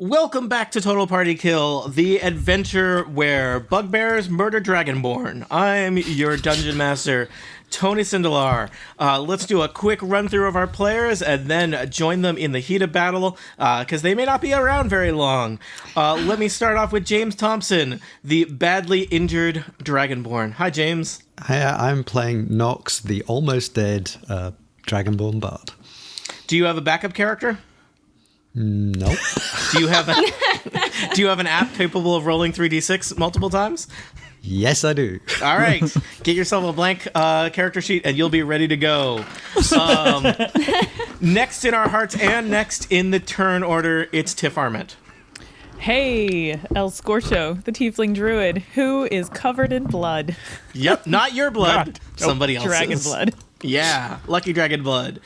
Welcome back to Total Party Kill, the adventure where bugbears murder Dragonborn. I'm your Dungeon Master, Tony Sindelar. Let's do a quick run-through of our players and then join them in the heat of battle, because they may not be around very long. Let me start off with James Thompson, the badly injured Dragonborn. Hi, James. Hi, I'm playing Nox, the almost dead Dragonborn Bard. Do you have a backup character? Nope. Do you have an app capable of rolling 3d6 multiple times? Yes, I do. All right. Get yourself a blank character sheet and you'll be ready to go. Next in our hearts and next in the turn order, it's Tiff Arment. Hey, El Scorcho, the tiefling druid, who is covered in blood. Yep, not your blood. Somebody else's. Dragon blood. Yeah, lucky dragon blood.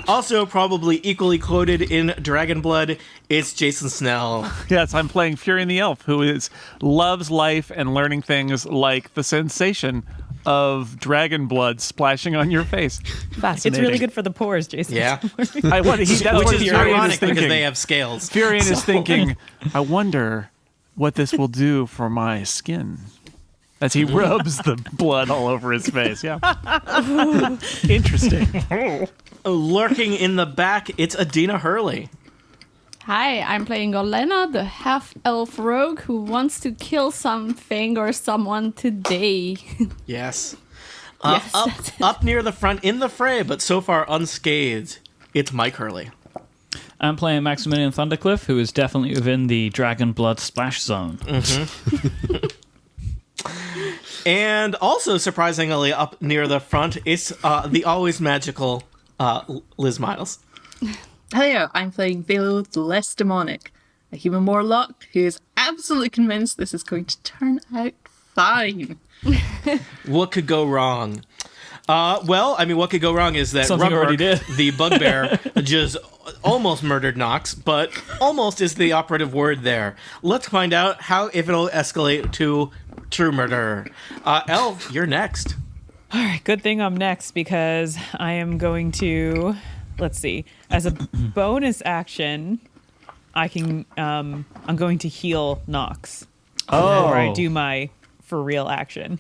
Also probably equally quoted in dragon blood, it's Jason Snell. Yes, I'm playing Fury the Elf, who loves life and learning things like the sensation of dragon blood splashing on your face. Fascinating. It's really good for the pores, Jason. Yeah. Which is Furion ironic because they have scales. Furion is thinking, I wonder what this will do for my skin. As he rubs the blood all over his face. Yeah. Interesting. Lurking in the back, it's Adina Hurley. Hi, I'm playing Olena, the half-elf rogue who wants to kill something or someone today. Yes. Yes, Up near the front in the fray, but so far unscathed, it's Mike Hurley. I'm playing Maximilian Thundercliff, who is definitely within the Dragon Blood splash zone. Mm-hmm. And also, surprisingly, up near the front, it's the always magical Liz Miles. Hello, I'm playing Velo, the less demonic, a human warlock who is absolutely convinced this is going to turn out fine. What could go wrong? What could go wrong is that Something already did. The bugbear, just almost murdered Nox, but almost is the operative word there. Let's find out if it'll escalate to true murder. Elle, you're next. All right, good thing I'm next because I am going to, let's see, as a bonus action, I'm going to heal Nox before I do my for real action.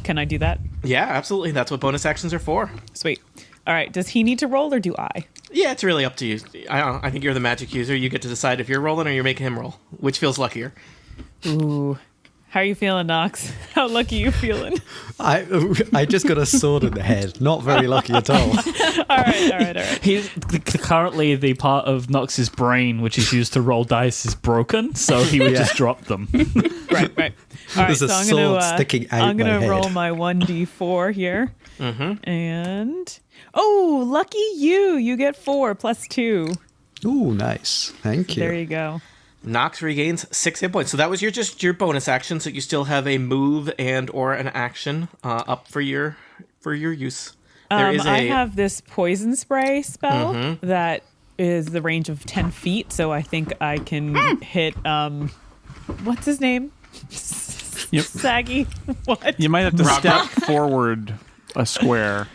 Can I do that? Yeah, absolutely. That's what bonus actions are for. Sweet. All right, does he need to roll or do I? Yeah, it's really up to you. I think you're the magic user. You get to decide if you're rolling or you're making him roll, which feels luckier. Ooh. How are you feeling, Nox? How lucky you feeling? I just got a sword in the head. Not very lucky at all. All right. He's currently the part of Nox's brain which is used to roll dice is broken, so he would just drop them. Right. All right, There's a sword sticking out I'm my gonna head. roll my 1d4 here, and lucky you! You get 4 plus 2. Ooh, nice. Thank you. There you go. Nox regains 6 hit points. So that was your bonus action. So you still have a move and or an action up for your use. I have this poison spray spell that is the range of 10 feet. So I think I can hit. What's his name? Yep. Saggy. What? You might have to step forward a square.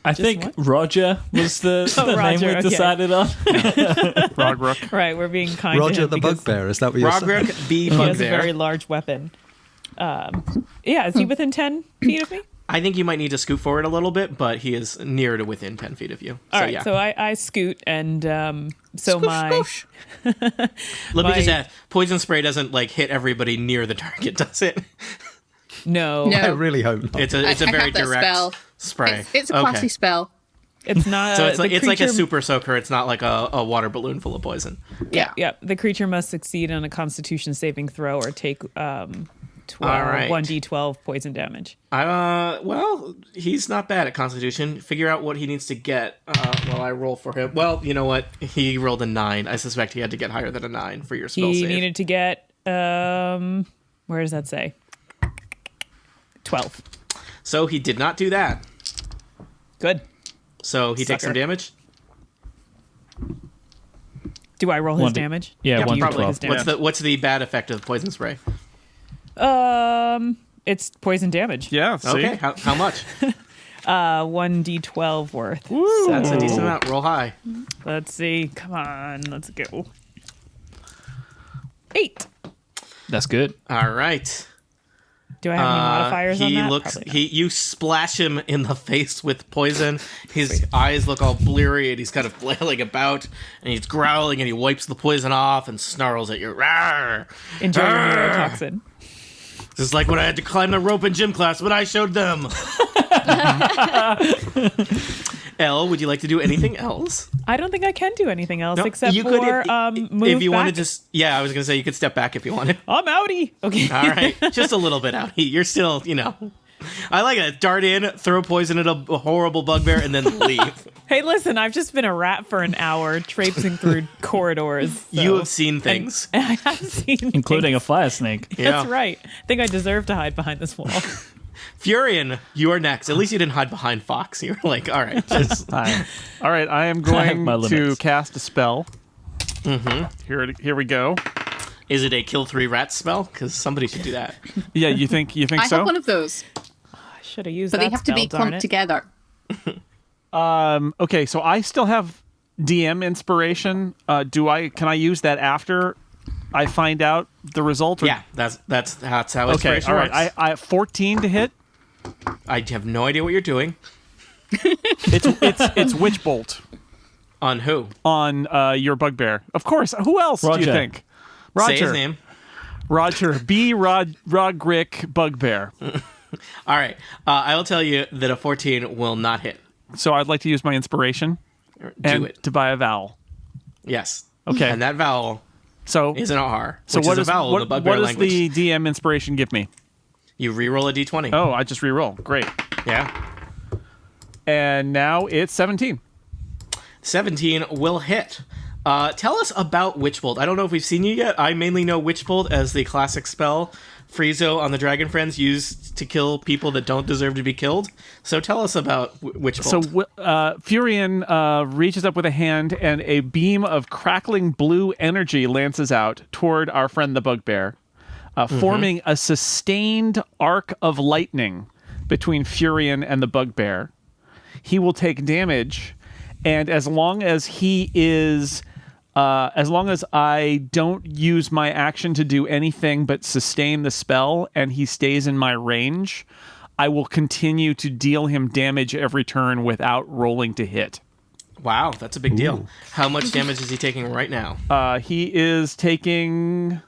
I think Roger was the name we decided on. Rogruk. Right, we're being kind Roger to him the because Bugbear, is that what you're saying? Rogruk B. he has a Bugbear. very large weapon. Is he within 10 feet of me? I think you might need to scoot forward a little bit, but he is near to within 10 feet of you. All right, yeah. so I scoot, and so Scoosh. Let me just add, poison spray doesn't hit everybody near the target, does it? No. I really hope not. It's a I very have that direct spell. spray. It's a classy spell. It's not. So it's the like a creature- super soaker. It's not like a water balloon full of poison. Yeah. The creature must succeed on a Constitution saving throw or take 1d12 poison damage. Well, he's not bad at Constitution. Figure out what he needs to get while I roll for him. Well, you know what? He rolled a 9. I suspect he had to get higher than a 9 for your spell He save. needed to get where does that say? 12. So he did not do that. Good. So he takes some Sucker. damage. Do I roll his 1d damage? Yeah, Do you 1d12. roll his damage? What's the bad effect of poison spray? It's poison damage. Yeah, see? Okay, how much? 1d12 worth. That's a decent amount. Roll high. Let's see. Come on. Let's go. 8. That's good. All right. Do I have any modifiers on that? Probably not. You splash him in the face with poison. His eyes look all bleary, and he's kind of flailing about, and he's growling, and he wipes the poison off and snarls at you. Rawr! Enjoy your Rawr! neurotoxin. This is like when I had to climb the rope in gym class, but I showed them. Elle, would you like to do anything else? I don't think I can do anything else No, except you for could move if you back. wanted to. Yeah, I was gonna say you could step back if you wanted. I'm outie. Okay. All right, just a little bit out. You're still, I like it. Dart in, throw poison at a horrible bugbear, and then leave. Hey, listen, I've just been a rat for an hour traipsing through corridors. So. You have seen things. And I have seen Including things. a fire snake. Yeah. That's right. I think I deserve to hide behind this wall. Furion, you are next. At least you didn't hide behind Fox. You were like, all right, just All right, I am have going my to limits. cast a spell. Here we go. is it a kill 3 rats spell? Because somebody should do that. Yeah, you think I so? have one of those, I should have used but that they have to be spell, darn clumped it. together. Okay, so I still have DM inspiration. Can I use that after I find out the result? Yeah, that's how Okay, inspiration all right. works. I 14 to hit. I have no idea what you're doing. It's Witch Bolt On who? on your bugbear. Of course. Who else do you Roger. think? Roger. Say his name. Roger B. Rogruk Bugbear. All right. I will tell you that a 14 will not hit. So I'd like to use my inspiration Do and it. to buy a vowel. Yes. Okay. And that vowel So is an R, so which what is a is vowel in the what bugbear does language. the DM inspiration give me? You re-roll a d20. Oh, I just re-roll. Great. Yeah. And now it's 17. 17 will hit. Tell us about Witchbolt. I don't know if we've seen you yet. I mainly know Witchbolt as the classic spell Friezo on the Dragon Friends used to kill people that don't deserve to be killed. So tell us about Witchbolt. So Furion reaches up with a hand, and a beam of crackling blue energy lances out toward our friend the bugbear, forming a sustained arc of lightning between Furion and the bugbear. He will take damage, and as long as I don't use my action to do anything but sustain the spell, and he stays in my range, I will continue to deal him damage every turn without rolling to hit. Wow, that's a big deal. How much damage is he taking right now? He is taking...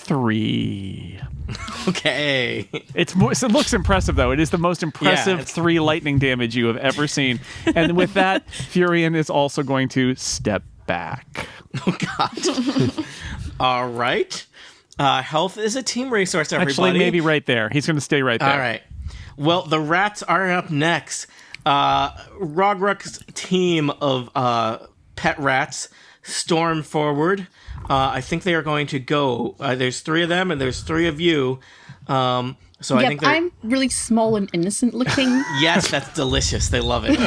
3. Okay. It looks impressive, though. It is the most impressive it's- 3 lightning damage you have ever seen. And with that, Furion is also going to step back. Oh, God. All right. Health is a team resource, everybody. Actually, maybe right there. He's going to stay right there. All right. Well, the rats are up next. Rogruk's team of pet rats storm forward. I think they are going to go. There's 3 of them, and there's 3 of you. So I Yeah, think they're. I'm really small and innocent looking. Yes, that's delicious. They love it.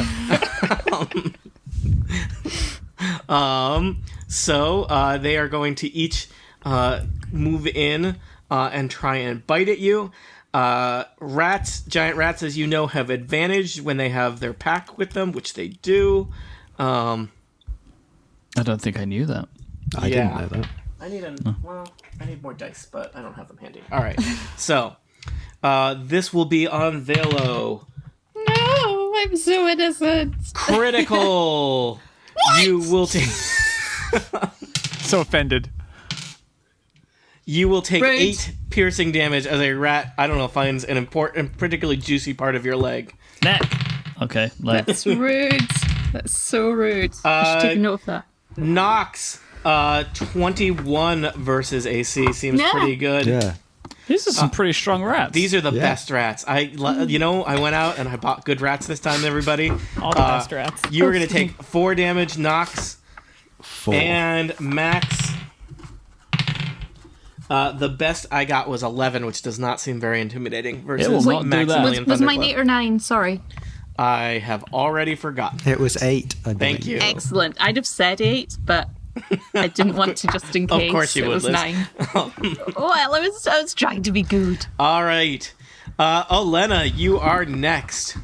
So they are going to each move in and try and bite at you. Giant rats, as you know, have advantage when they have their pack with them, which they do. I don't think I knew that. I didn't know that. I need more dice, but I don't have them handy. All right, so this will be on Velo. No, I'm so innocent. Critical. You will take. So offended. You will take Rude. 8 piercing damage as a rat, I don't know, finds an important, particularly juicy part of your leg. Neck. Okay. Like, That's rude. That's so rude. I should take a note of that. Nox, 21 versus AC seems Yeah. pretty good. Yeah. these are some pretty strong rats. These are the Yeah. best rats. I went out and I bought good rats this time, everybody. All the best rats. You are going to take 4 damage, Nox, 4. and Max. The best I got was 11, which does not seem very intimidating. Versus It will not do that. Maximilian Was mine Thunderclap. 8 or 9? Sorry. I have already forgotten. It was 8, I believe. Thank you. Excellent. I'd have said 8, but I didn't want to just in Of case. course you it would, was Liz. 9. Well, I was trying to be good. All right. Olena, you are next.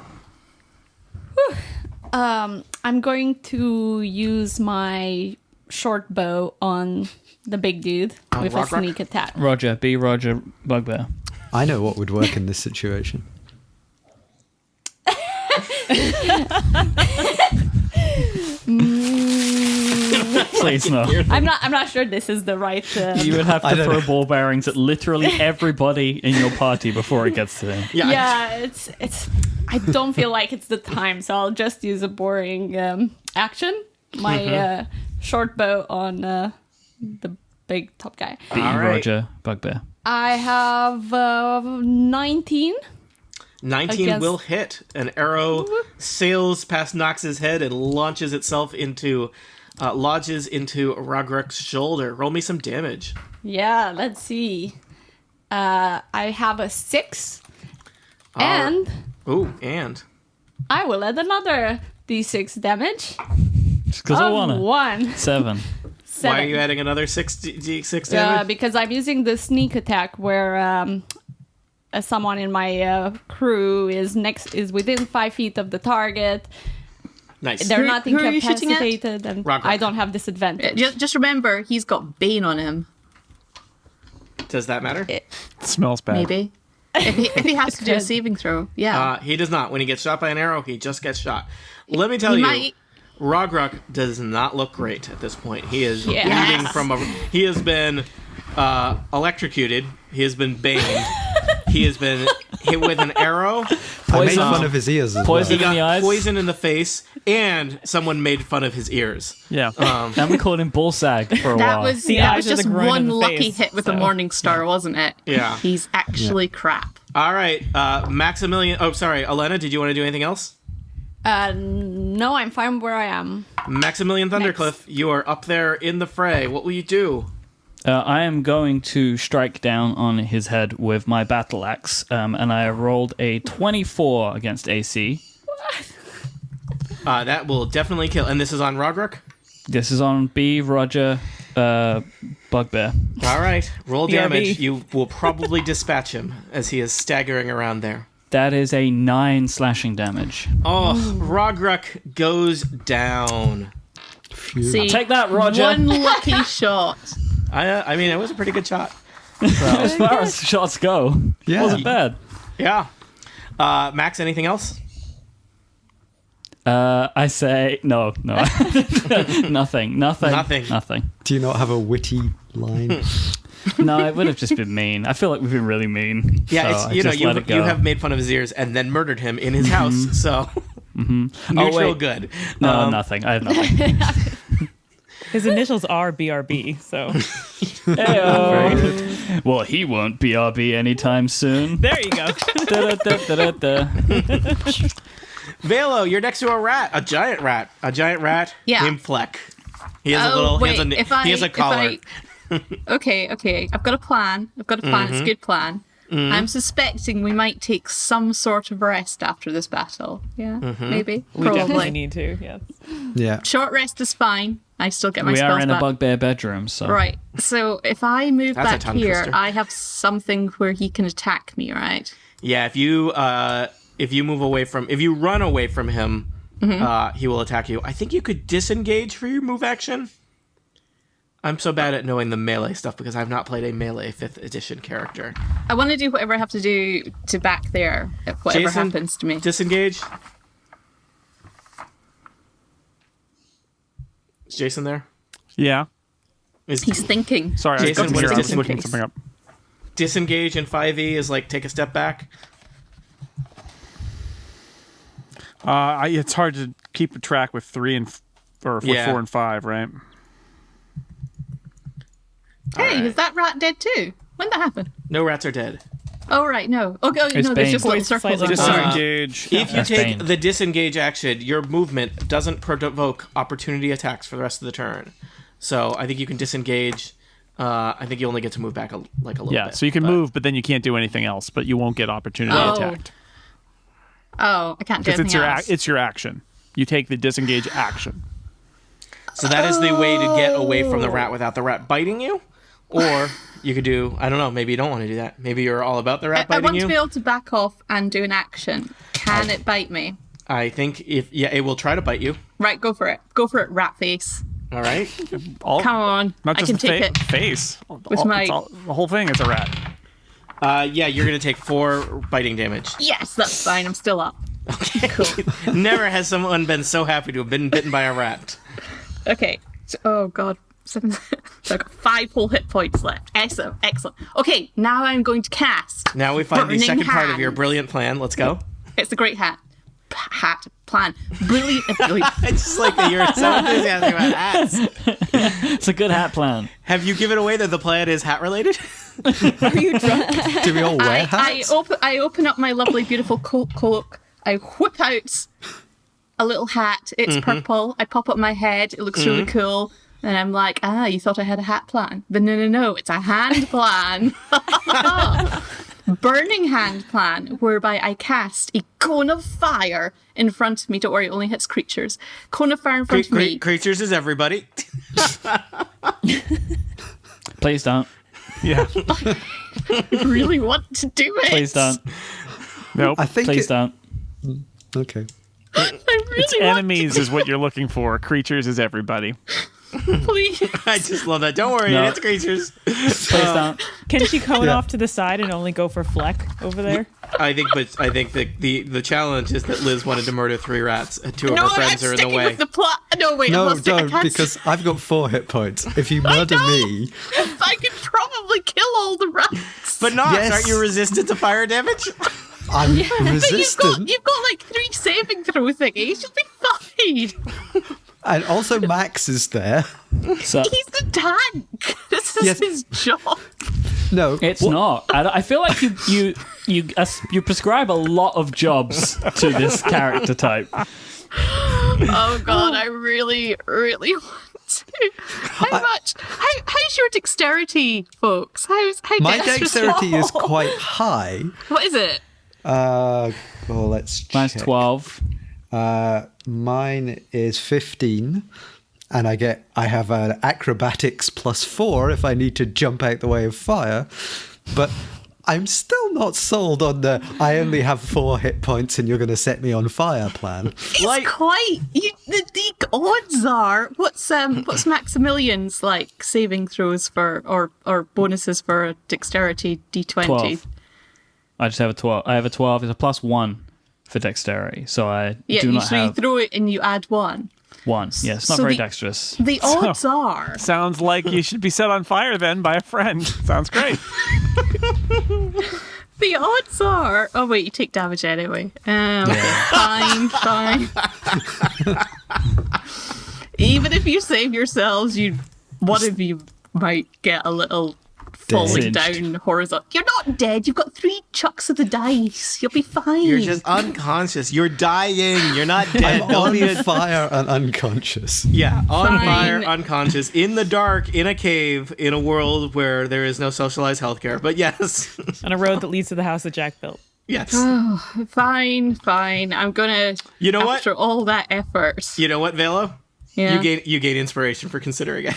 I'm going to use my short bow on the big dude with a Rogruk? sneak attack. Roger, be Roger, Bugbear. I know what would work in this situation. Please no. I'm not sure this is the right. You would have I to don't throw know. ball bearings at literally everybody in your party before it gets to them. Yeah, it's. I don't feel like it's the time, so I'll just use a boring action. My short bow on the big top guy. Be All right. Roger, Bugbear. I have 19. 19 Against- will hit. An arrow sails past Nox's head and launches itself into, lodges into Rogruk's shoulder. Roll me some damage. Yeah, let's see. I have a 6. And Ooh, and I will add another d6 damage. Just because I Of want to. 1. 7. 7. why are you adding another 6 damage? Because I'm using the sneak attack where someone in my crew is within 5 feet of the target. Nice. They're Who- not who are you shooting at? incapacitated, and Rogruk. I don't have disadvantage. Just remember, he's got Bane on him. Does that matter? It smells bad. Maybe. If he has to do a could. saving throw, yeah. He does not. When he gets shot by an arrow, he just gets shot. Let me tell He you, might- Rogruk does not look great at this point. He is Yes. bleeding from a. He has been electrocuted. He has been baned. He has been hit with an arrow. I made Poison. fun of his ears as Poison. He well. In the got eyes? poison in the face, and someone made fun of his ears. Yeah. And we called him Balsag for a that while. was The that eyes was are the just groin one of the lucky face, hit with so. a morning star, wasn't it? Yeah. He's actually crap. All right, Maximilian. Oh, sorry, Elena. Did you want to do anything else? No, I'm fine where I am. Maximilian Thundercliff, you are up there in the fray. What will you do? I am going to strike down on his head with my battle axe, and I rolled a 24 against AC. That will definitely kill. And this is on Rogruk? This is on B. Roger, Bugbear. All right, roll BRB. damage. You will probably dispatch him as he is staggering around there. That is a 9 slashing damage. Oh, Rogruk goes down. Phew. See, Take that, Roger. one lucky shot. I mean, it was a pretty good shot. As far as shots go, Yeah. wasn't bad. Yeah. Max, anything else? I say no. Nothing. Nothing. Do you not have a witty line? No, it would have just been mean. I feel like we've been really mean. Yeah, so it's I you know just let it go. you have made fun of his ears and then murdered him in his house. So neutral wait. good. No, nothing. I have nothing. His initials are BRB, so Heyo. Well, he won't BRB anytime soon. there you go. Da-da-da-da-da. Velo, you're next to a rat, a giant rat Yeah. named Fleck. He has a Oh, little. wait, he has a collar. Okay. I've got a plan. It's a good plan. I'm suspecting we might take some sort of rest after this battle. Yeah, maybe. We definitely Probably. need to. Yes. Yeah. Short rest is fine. I still get my We spells are in a back. bugbear bedroom, so Right. So if I move That's a back tongue here, twister. I have something where he can attack me, right? Yeah, if you move away from, if you run away from him, he will attack you. I think you could disengage for your move action. I'm so bad at knowing the melee stuff because I've not played a melee 5th edition character. I want to do whatever I have to do to back there, if whatever Jason, happens to me. Disengage. Is Jason there? Yeah. Is He's thinking. Sorry, Jason, I was what is I was this looking case? something up. disengage in 5e is like take a step back? It's hard to keep a track with 3 and or with Yeah. 4 and 5, right? Hey, Alright. is that rat dead too? When did that happen? No rats are dead. Oh, right, no. Okay, It's no, there's Bane. just little Poised circles. slightly. on top. Disengage. If you That's take Bane. the disengage action, your movement doesn't provoke opportunity attacks for the rest of the turn. So I think you can disengage. I think you only get to move back a little Yeah, bit. so you can but- move, but then you can't do anything else. But you won't get opportunity Oh. attacked Oh, I can't do because anything else. it's your action. You take the disengage action. So that is the way to get away from the rat without the rat biting you. Or you could do, I don't know, maybe you don't want to do that. Maybe you're all about the rat I biting want you. to be able to back off and do an action. Can it bite me? I think it will try to bite you. Right, go for it. Go for it, rat face. All right. Come on. Not I just can the take it. face. With my- The whole thing is a rat. Yeah, you're gonna take 4 biting damage. Yes, that's fine. I'm still up. Cool. Never has someone been so happy to have been bitten by a rat. Okay. So, oh, God. 7. So I've got 5 whole hit points left. Excellent. Excellent. Okay, now I'm going to cast. Now we find the Burning second part of your Hand. brilliant plan. Let's go. It's a great plan. Brilliant. I just like that you're so enthusiastic about hats. It's a good hat plan. Have you given away that the plan is hat related? Are you drunk? Do we all wear hats? I open up my lovely, beautiful cloak. I whip out a little hat. It's purple. I pop up my head. It looks really cool. And I'm like, you thought I had a hat plan. But no. It's a hand plan. Burning hand plan, whereby I cast a cone of fire in front of me. Don't worry, it only hits creatures. Cone of fire in front of me. Creatures is everybody. Please don't. Yeah. I really want to do it. Please don't. Nope. I think Please don't. Okay. I really It's want enemies is what you're looking for. Creatures is everybody. to, please. I just love that. Don't worry, No. it's creatures. Please don't. Can she cone Yeah. off to the side and only go for Fleck over there? I think that the challenge is that Liz wanted to murder 3 rats. 2 of No, her I'm friends are in the sticking way. with the plot. No, wait. No, I'm not sticking. don't, because I've got 4 hit points. If you murder me, I could probably kill all the rats. But Nox, Yes. aren't you resistant to fire damage? I'm But resistant. you've got like 3 saving throw thingies. You'll be fine. And also Max is there. So He's the tank. This is Yes. his job. No, it's not. I feel like you prescribe a lot of jobs to this character type. Oh God, I really, really want to. How's your dexterity, folks? How's my dexterous- dexterity is quite high. What is it? Well, let's Mine's check. 12. Mine is 15, and I have an acrobatics +4 if I need to jump out the way of fire. But I'm still not sold on the I only have 4 hit points and you're going to set me on fire plan. It's quite. The odds are. What's Maximilian's like saving throws for or bonuses for a dexterity D20? 12. I just have a 12. I have a 12. It's a +1 for dexterity, so I Yeah, do not you have throw it and you add 1. 1. Yeah, it's not So very the- dexterous. The odds are. Sounds like you should be set on fire then by a friend. Sounds great. The odds are. Oh wait, you take damage anyway. Fine. Even if you save yourselves, one of you might get a little falling Singed. down horizontal. You're not dead. You've got 3 chucks of the dice. You'll be fine. You're just unconscious. You're dying. You're not dead. I'm Don't on be a fire and unconscious. Yeah, on Fine. fire, unconscious, in the dark, in a cave, in a world where there is no socialized healthcare. But yes, On a road that leads to the house that Jack built. yes. Fine. I'm gonna. You know what? After all that effort. You know what, Velo? Yeah. You gain inspiration for considering it.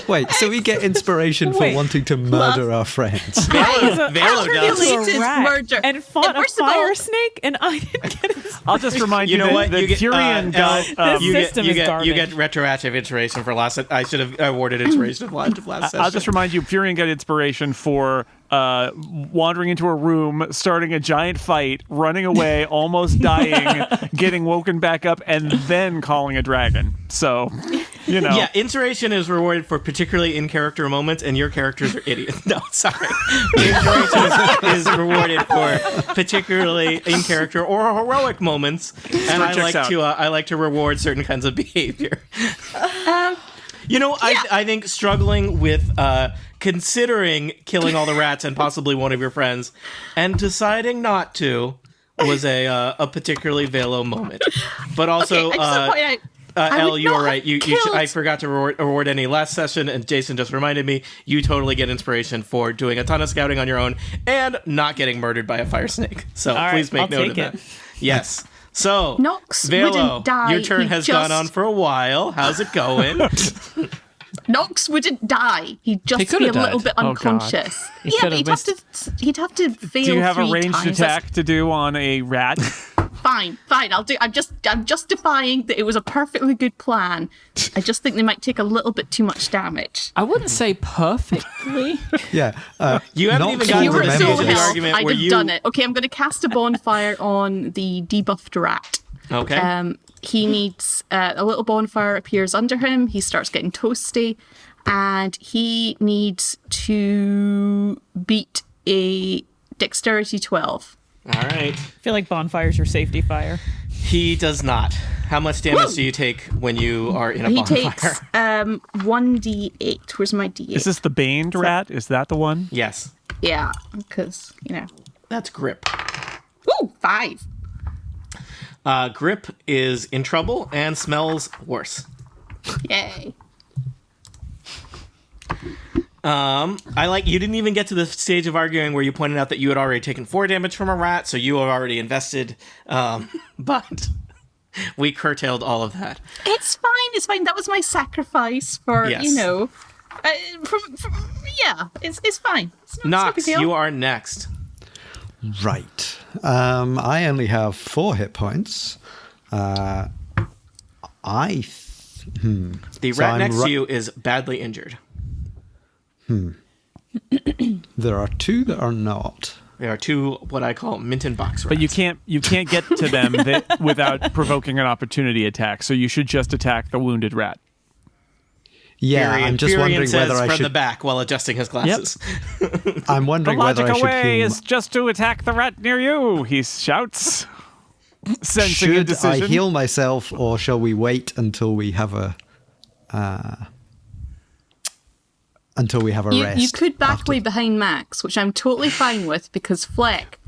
Wait, so we get inspiration for Wait. wanting to murder our friends. Velo does. Related A rat murder. and fought a First of all- fire snake, and I didn't get it. I'll just remind you, You know that, what? that You get Tyrion got. This system is you garbage. get retroactive inspiration for last. I should have awarded inspiration of last session. I'll just remind you, Furion got inspiration for wandering into a room, starting a giant fight, running away, almost dying, getting woken back up, and then calling a dragon. So, you know. Yeah, inspiration is rewarded for particularly in-character moments, and your characters are idiots. No, sorry. Inspiration is rewarded for particularly in-character or heroic moments, and checks out. I like to reward certain kinds of behavior. You know, I think struggling with considering killing all the rats and possibly one of your friends, and deciding not to was a particularly Velo moment. But also, Okay, I just point out, I Elle, would you're not right. have killed- I forgot to award any last session, and Jason just reminded me. You totally get inspiration for doing a ton of scouting on your own and not getting murdered by a fire snake. So right, please make I'll note of take that. it. Yes. So, Nox Velo, wouldn't die, your turn he has just- gone on for a while. How's it going? Nox wouldn't die. He'd just could be a have little died. bit Oh, God. unconscious. He Yeah, could but have he'd have to fail. Do you have a 3 ranged times. attack to do on a rat? Fine. I'll do. I'm justifying that it was a perfectly good plan. I just think they might take a little bit too much damage. I wouldn't say perfectly. Yeah. You haven't even If gotten you to were the at stage full of the health, argument I'd where have you done it. Okay, I'm going to cast a bonfire on the debuffed rat. Okay. He needs a little bonfire appears under him. He starts getting toasty, and he needs to beat a dexterity 12. All right. I feel like bonfire's your safety fire. He does not. How much damage do you take when you are in a He bonfire? takes 1d8. Where's my d8? Is this the Baned rat? Is that the one? Yes. Yeah, because, That's Grip. Ooh, 5. Grip is in trouble and smells worse. Yay. I like you didn't even get to the stage of arguing where you pointed out that you had already taken 4 damage from a rat, so you have already invested. But we curtailed all of that. It's fine. That was my sacrifice for, Yes. it's fine. It's not a big Nox, deal. you are next. Right. I only have 4 hit points. The So rat I'm next ru- to you is badly injured. There are 2 that are not. There are 2 what I call Minton box rats. But you can't get to them without provoking an opportunity attack. So you should just attack the wounded rat. Yeah, I'm just Furion wondering says whether I from the should. back while adjusting his glasses. I'm The wondering whether I logical should way heal. is just to attack the rat near you, he shouts, sensing a Should decision. I heal myself, or shall we wait until we have a rest? You could back after- away behind Max, which I'm totally fine with, because Fleck,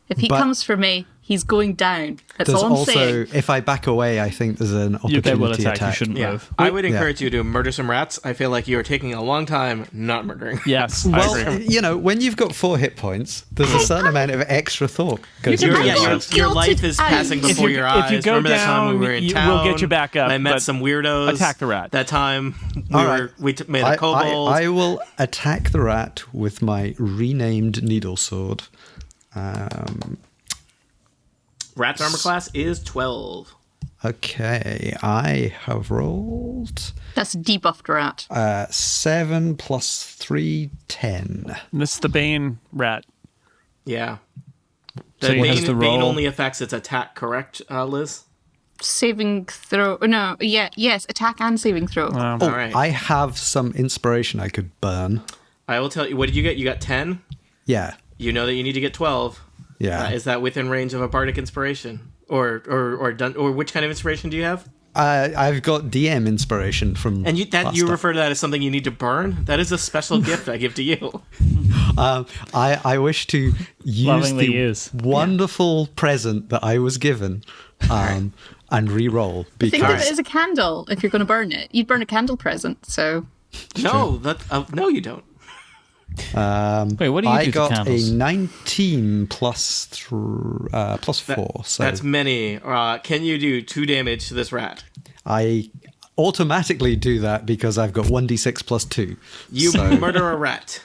if he But- comes for me, he's going down. That's There's all I'm also, saying. if I back away, I think there's an opportunity They will attack. attack. You shouldn't Yeah. move. I would encourage you to murder some rats. I feel like you are taking a long time not murdering. Yes. I Well, agree. when you've got 4 hit points, there's a certain amount of extra thought goes can into back it. away. Your life is Guilted passing out. before If you- your if eyes. you go Remember that time we down, were in we'll town? get you back up, I met but some weirdos. attack the rat. That time All right. made a kobold. I will attack the rat with my renamed needle sword. Rat's armor class is 12. Okay, I have rolled That's a debuffed rat. 7 plus 3, 10. This is the Bane rat. Yeah. So he has to Bane roll- only affects its attack, correct, Liz? Saving throw. No, yes, attack and saving throw. Oh, All right. I have some inspiration I could burn. I will tell you. What did you get? You got 10? Yeah, You know that you need to get 12. yeah. Is that within range of a bardic inspiration? Or which kind of inspiration do you have? I've got DM inspiration from. And you last time. refer to that as something you need to burn? That is a special gift I give to you. I wish to use Lovingly the used. wonderful present that I was given, and re-roll Think because of it as a candle if you're going to burn it. You'd burn a candle present, so. No, no, you don't. Wait, what do you I do to got candles? a 19 plus 4. So That's many. Can you do 2 damage to this rat? I automatically do that because I've got 1d6 plus 2. You So, murder a rat.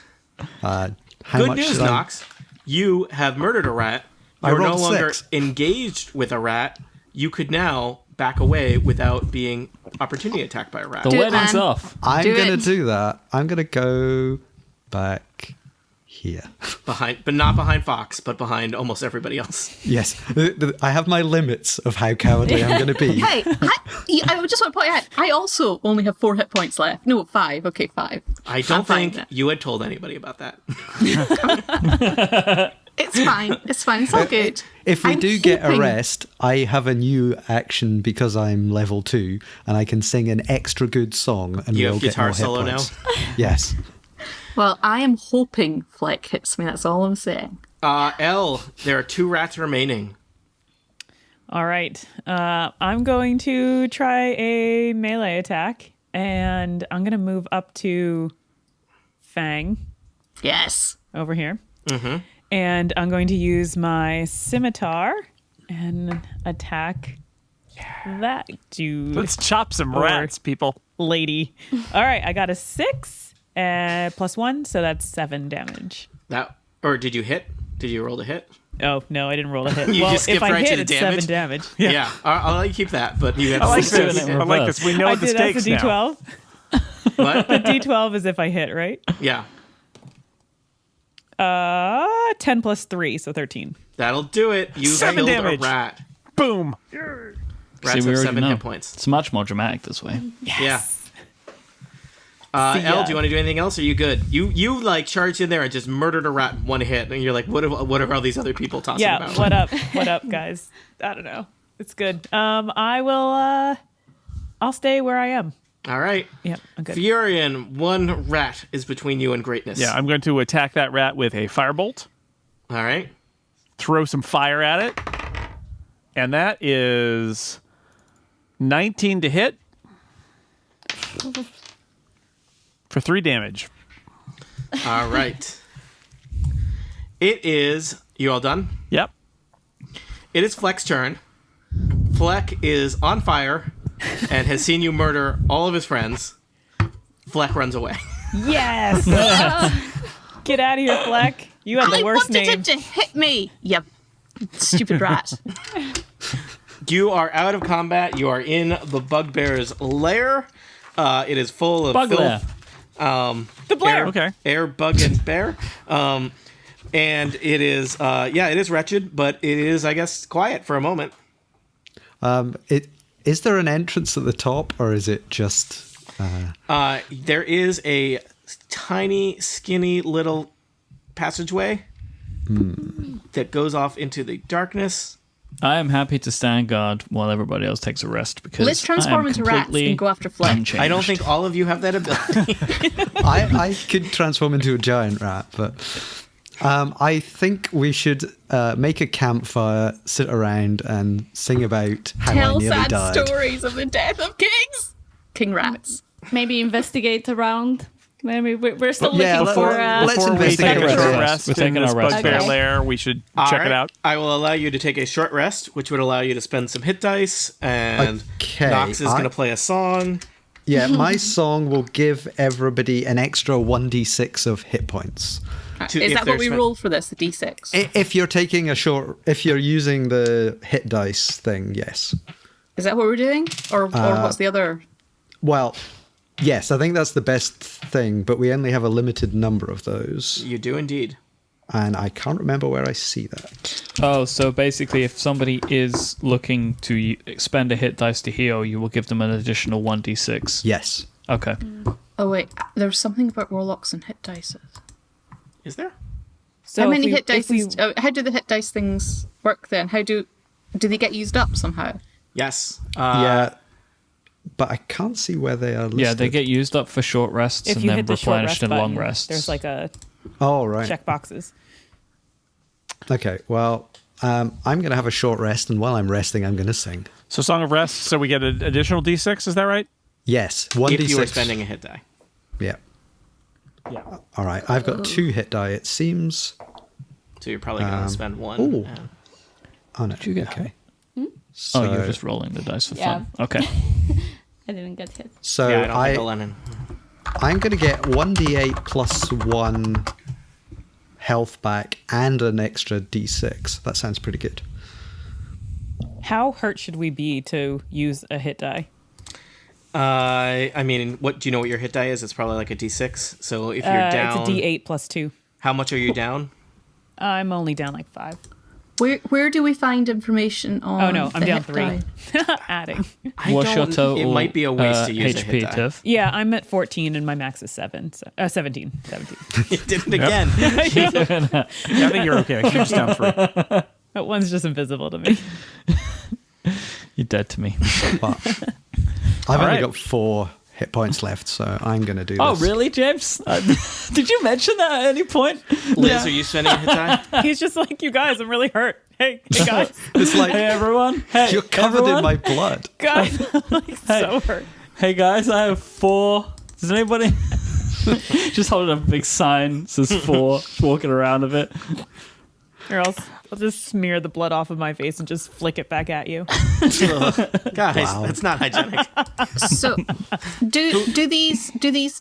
how Good much news, did I- Nox. You have murdered a rat. I You're no rolled longer 6. engaged with a rat. You could now back away without being opportunity attacked by a rat. The Do it, wedding's man. off. I'm Do going to it. do that. I'm going to go back here. But not behind Fox, but behind almost everybody else. Yes, I have my limits of how cowardly I'm going to be. Hey, I just want to point out, I also only have 4 hit points left. No, 5. Okay, 5. I don't I'm fine think with it. you had told anybody about that. It's fine. It's fine. It's all good. If we I'm do get a hoping- rest, I have a new action because I'm level 2, and I can sing an extra good song, and You we'll have get guitar more hit solo points. Yes. Well, I am hoping Fleck hits me. That's all I'm saying. Elle, there are 2 rats remaining. All right. I'm going to try a melee attack, and I'm going to move up to Fang Yes. over here. Mm-hmm. And I'm going to use my scimitar and attack that dude. Let's chop some Or- rats, people. lady. All right, I got a 6 plus 1, so that's 7 damage. Or did you hit? Did you roll to hit? Oh, no, I didn't roll a hit. You well, just skipped if I right to hit, the it's damage? 7 damage. Yeah. I'll let you keep that, but you have I like 6 this. it in I like this. We know I the did that's stakes a now. D12. What? The D12 is if I hit, right? Yeah. 10 plus 3, so 13. That'll do it. You 7 killed damage. a rat. Boom. Rats we have already 7 know. hit points. It's much more dramatic this way. Yeah. See ya. Elle, do you want to do anything else? Or are you good? You like charged in there and just murdered a rat in one hit, and you're like, what are all these other people talking Yeah, about? what up? What up, guys? I don't know. It's good. I will, I'll stay where I am. All right. Yep, I'm good. Furion, one rat is between you and greatness. Yeah, I'm going to attack that rat with a firebolt. All right. Throw some fire at it. And that is 19 to hit for 3 damage. All right. It is. You all done? Yep. It is Fleck's turn. Fleck is on fire and has seen you murder all of his friends. Fleck runs away. Yes! Get out of here, Fleck. You have the I worst wanted name. him to hit me. You stupid rat. You are out of combat. You are in the bugbear's lair. It is full of Bugbear. filth. The Blair. Okay. Air, bug, and bear. And it is, it is wretched, but it is, I guess, quiet for a moment. Is there an entrance at the top, or is it just? There is a tiny, skinny little passageway that goes off into the darkness. I am happy to stand guard while everybody else takes a rest because Let's transform I am into rats completely and go after Fleck. unchanged. I don't think all of you have that ability. I could transform into a giant rat, but I think we should make a campfire, sit around, and sing about how I Tell nearly sad died. stories of the death of kings. King rats. Maybe investigate around. Maybe we're still Yeah, looking for. let's Before we investigate take a it short first. rest We're in taking this our rest bugbear first. lair, we should All check right. it out. I will allow you to take a short rest, which would allow you to spend some hit dice, and Okay, Nox is going to play a song. Yeah, my song will give everybody an extra 1d6 of hit points. To- Is if that they're what we spent- roll for this? A d6? If you're taking if you're using the hit dice thing, yes. Is that what we're doing? Or what's the other? Well, yes, I think that's the best thing, but we only have a limited number of those, You do indeed. and I can't remember where I see that. Oh, so basically, if somebody is looking to spend a hit dice to heal, you will give them an additional 1d6. Yes. Okay. Oh wait, there's something about warlocks and hit dice. Is there? So How if many we- hit dice? if we- How do the hit dice things work then? How do they get used up somehow? Yes. Yeah, but I can't see where they are listed. Yeah, they get used up for short rests if and you then hit the short replenished rest in long button, rests. there's like a Oh, right. check boxes. Okay, well, I'm going to have a short rest, and while I'm resting, I'm going to sing. So Song of Rest, so we get an additional D6, is that right? Yes, 1d6. If you are spending a hit die. Yeah. Yeah. All right, I've got 2 hit die, it seems. So you're probably going to spend one. ooh. and- Oh, no. you get? Okay. Oh, So, you're just rolling the dice for Yeah. fun. Okay. I didn't get hit. so yeah, I don't think I, Lennon. I'm going to get 1d8 plus 1 health back and an extra d6. That sounds pretty good. How hurt should we be to use a hit die? I mean, what do you know what your hit die is? It's probably like a D6. So if you're down, It's a D8 plus 2. how much are you down? I'm only down like 5. Where do we find information on? Oh no, I'm the down hit 3. die? Adding. What's your total? It might be a waste to use a HP, hit die. Tiff? Yeah, I'm at 14 and my max is 17. 17. You did it again. Yeah, I think you're okay. You're just down 3. That one's just invisible to me. You're dead to me. But I've only right. got 4 hit points left, so I'm going to do Oh, this. really, James? Did you mention that at any point? Liz, are you spending a hit die? He's just like, you guys, I'm really hurt. Hey guys. It's like, Hey, everyone. Hey, you're covered everyone. in my blood. Guys, I'm like so hurt. Hey, guys, I have 4. Does anybody... Just holding a big sign, says 4, just walking around a bit. Or else I'll just smear the blood off of my face and just flick it back at you. Guys, that's not hygienic. So, do these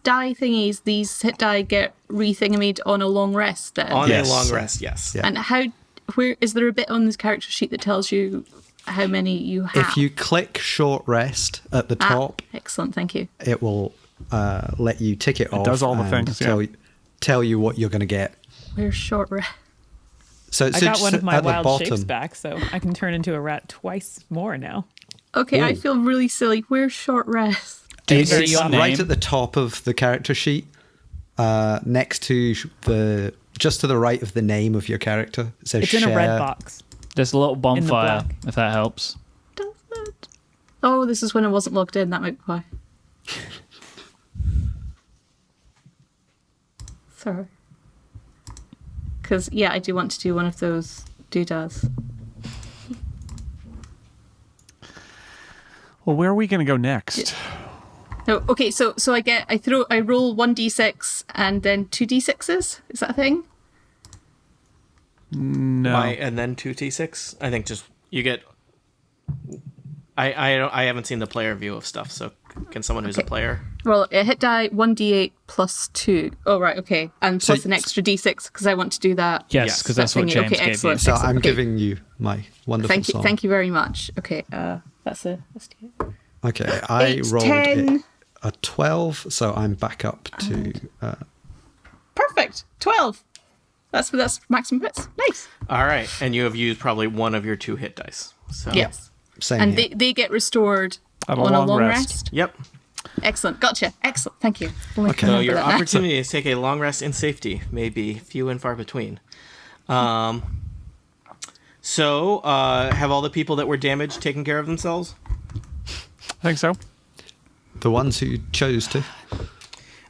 die thingies, these hit die, get re-thingamid on a long rest then? On Yes. a long rest, yes. Yeah. And where is there a bit on this character sheet that tells you how many you have? If you click short rest at the top, Excellent, thank you. it will let you tick it off. does all the and things, yeah. tell you what you're going to get. Where's short rest? So I it's got one of my at the wild bottom. shapes back, so I can turn into a rat twice more now. Okay, I Ooh. feel really silly. Where's short rest? Do you It's see your right name? at the top of the character sheet, next to just to the right of the name of your character. It says It's in a share. red box. There's a little bonfire, black. if that helps. Does it? Oh, this is when I wasn't logged in. That might be why. Sorry. Because, yeah, I do want to do one of those doodads. Well, where are we going to go next? No, okay, so I roll 1d6 and then 2d6s. Is that a thing? No. And then 2d6. I think just you get. I haven't seen the player view of stuff, so can someone who's a player? Well, a hit die 1d8 plus 2. Oh, right, okay. And So plus an extra d6 because I want to do that. Yes, because that's what thingy. James Okay, gave excellent. you. So Excellent. I'm Okay. giving you my wonderful song. Thank you very much. Okay, that's a d8. Okay, I 8, rolled 10. a 12, so I'm back up to. Perfect. 12. That's maximum hits. Nice. All right, and you have used probably one of your 2 hit dice. So Yes. Same And here. they get restored On a on a long long rest. rest. Yep. Excellent. Gotcha. Excellent. Thank you. We'll Okay. So remember your that next. opportunity to take a long rest in safety may be few and far between. So have all the people that were damaged taken care of themselves? I think so. The ones who chose to.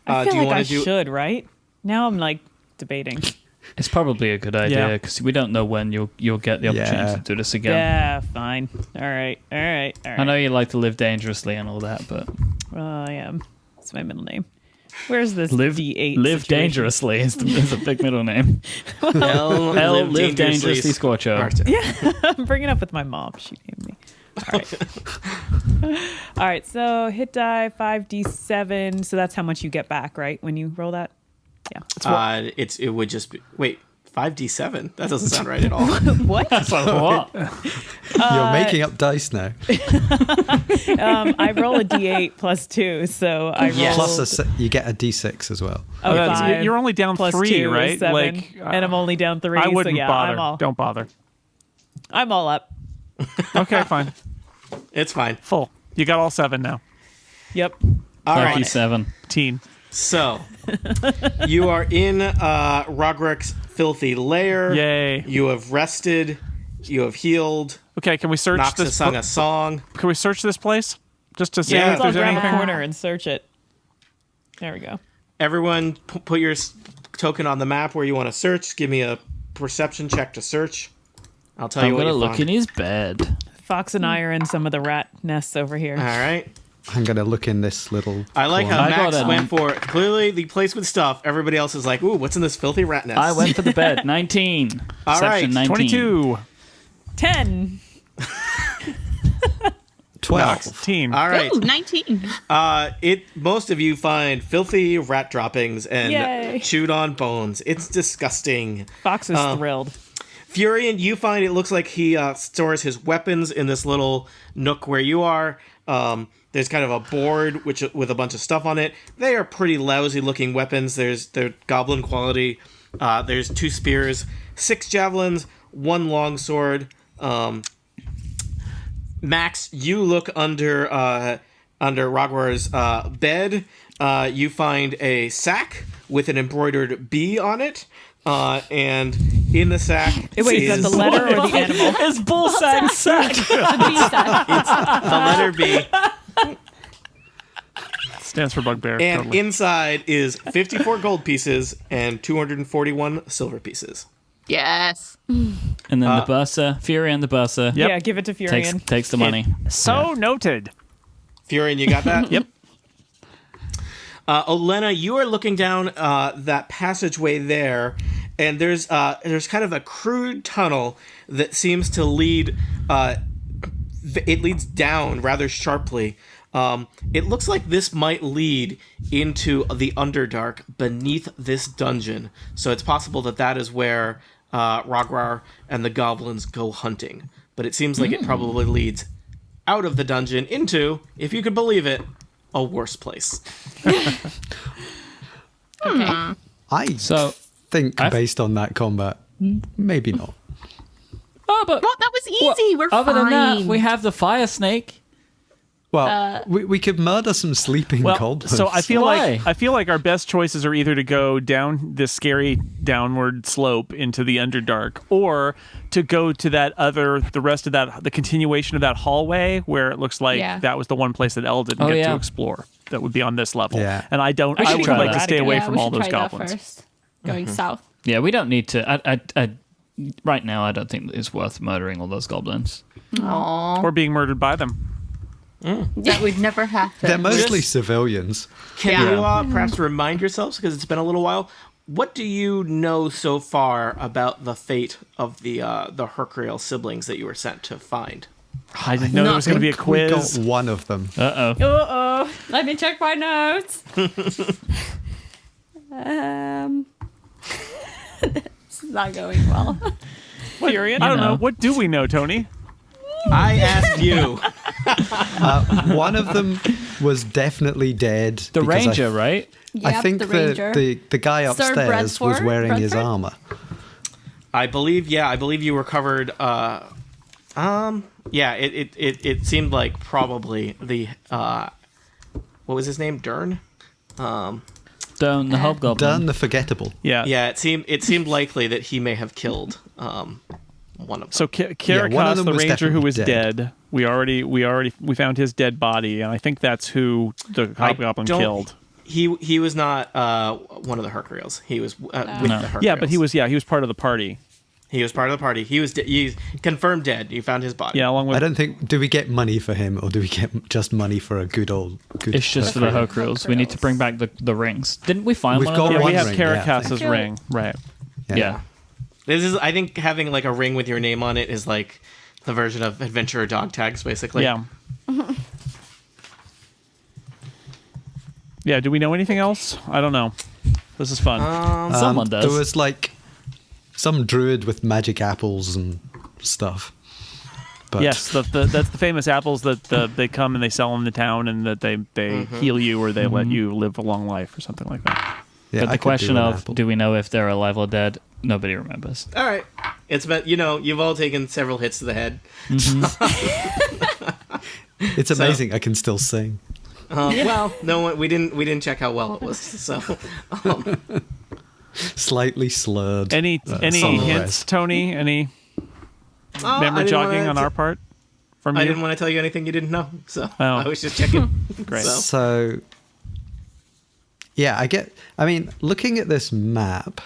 I do feel you like wanna I do- should, right? Now I'm like debating. It's probably a good idea Yeah. because we don't know when you'll get the opportunity Yeah. to do this again. Yeah, fine. All right. I know you like to live dangerously and all that, but Well, I am. It's my middle name. Where's this live D8 live situation? dangerously is a big middle name. Hell, Hell, live dangerously, Scorcho. Sparta. I'm bringing it up with my mom. She named me. All right. All right. So hit die 5d7. So that's how much you get back, right? When you roll that. Yeah. It would just be 5d7. That doesn't sound right at all. What? What? You're making up dice now. I roll a d8 plus 2. So I roll Yes. Plus you get a d6 as well. a That's- 5 you're only down plus 3, 2 is right? 7, Like, and I'm only down 3. I wouldn't so yeah, bother. Don't bother. I'm all up. Okay, fine. It's fine. Full. You got all 7 now. Yep. All Lucky right. 7. Teen. So you are in Rogruk's filthy lair. Yay. You have rested. You have healed. Okay, can we search Nox has this? sung a song. Can we search this place just to see Yeah. if I'll there's grab a anything? corner and search it. There we go. Everyone, put your token on the map where you want to search. Give me a perception check to search. I'll tell you I'm what gonna you look find. in his bed. Fox and I are in some of the rat nests over here. All right. I'm going to look in this little. I like how I Max got it. went for clearly the place with stuff. Everybody else is like, ooh, what's in this filthy rat nest? I went for the bed. 19. All Perception right. 19. 22. 10. 12. Teen. All right. Ooh, 19. Most of you find filthy rat droppings and Yay. chewed on bones. It's disgusting. Fox is thrilled. Furion, you find it looks like he stores his weapons in this little nook where you are. There's kind of a board with a bunch of stuff on it. They are pretty lousy looking weapons. They're goblin quality. There's 2 spears, 6 javelins, 1 longsword. Max, you look under Rogwar's bed. You find a sack with an embroidered bee on it. And in the sack Wait, is that the letter or the animal? It's Balsag sack. The bee sack. the letter B. Stands for Bugbear. And totally. inside is 54 gold pieces and 241 silver pieces. Yes. And then the bursar, Fury and the bursar, Yep. Yeah, give it to Furion. takes the money. So noted. Furion, you got that? Yep. Olena, you are looking down that passageway there, and there's kind of a crude tunnel that seems to lead. It leads down rather sharply. It looks like this might lead into the Underdark beneath this dungeon. So it's possible that is where Rograr and the goblins go hunting. But it seems like it probably leads out of the dungeon into, if you could believe it, a worse place. Okay. So think based on that combat, maybe not. oh, but What? That was easy. We're other fine. than that, we have the fire snake. Well, we could murder some sleeping Well, goblins. so I feel Why? like our best choices are either to go down this scary downward slope into the Underdark, or to go to the continuation of that hallway where it looks like Yeah. that was the one place that Elle didn't get yeah. to explore. That would be on this level. Yeah. And I We would should try like to that. stay away Yeah, from we all should those try that goblins. first. Going south. Yeah, we don't need to. I right now, I don't think it's worth murdering all those goblins. Aw, Or being murdered by them. that would never happen. They're mostly civilians. Can Yeah. you perhaps remind yourselves, because it's been a little while, what do you know so far about the fate of the Hercreal siblings that you were sent to find? I didn't know there was going to be a We quiz. got one of them. Uh-oh. Let me check my notes. This is not going well. Furion. I don't know. know. What do we know, Tony? I asked you. One of them was definitely dead. The because ranger, right? I Yep, think the ranger. the guy Sir upstairs was Bradford? wearing his Bradford? armor. I believe you recovered. It seemed like probably the what was his name? Dern. Down the hobgoblin. Done the forgettable. Yeah. Yeah, it seemed likely that he may have killed one of them. So one of Karakas, them the was ranger who definitely was dead. dead, we found his dead body, and I think that's who the hobgoblin killed. He was not one of the Hercreals. He was with the Hercreals. Yeah, but he was part of the party. He was part of the party. He was he's confirmed dead. You found his body. Yeah, along with I don't think. Do we get money for him, or do we get just money for a good? It's just for the Hokruls. We need to bring back the rings. Didn't we find We've one got of yeah, them? we one have ring, yeah, I Karakas's think. ring, right? Yeah. This is, I think, having like a ring with your name on it is like the version of adventurer dog tags, basically. Yeah. Yeah. Do we know anything else? I don't know. This is fun. Someone does. There was like some druid with magic apples and stuff. But Yes, that's the famous apples that they come and they sell in the town, and that they heal you or they let you live a long life or something like that. yeah, but I the could do question an of apple. do we know if they're alive or dead? Nobody remembers. All right. It's been, you've all taken several hits to the head. It's amazing. I can still sing. Well, no one. We didn't check how well it was. So Slightly slurred. Any some of the hints, rest. Tony? Any I memory didn't jogging wanna on our part from I you? didn't want to tell you anything you didn't know. So Oh. I was just checking. Great. So, So, yeah, I mean, looking at this map,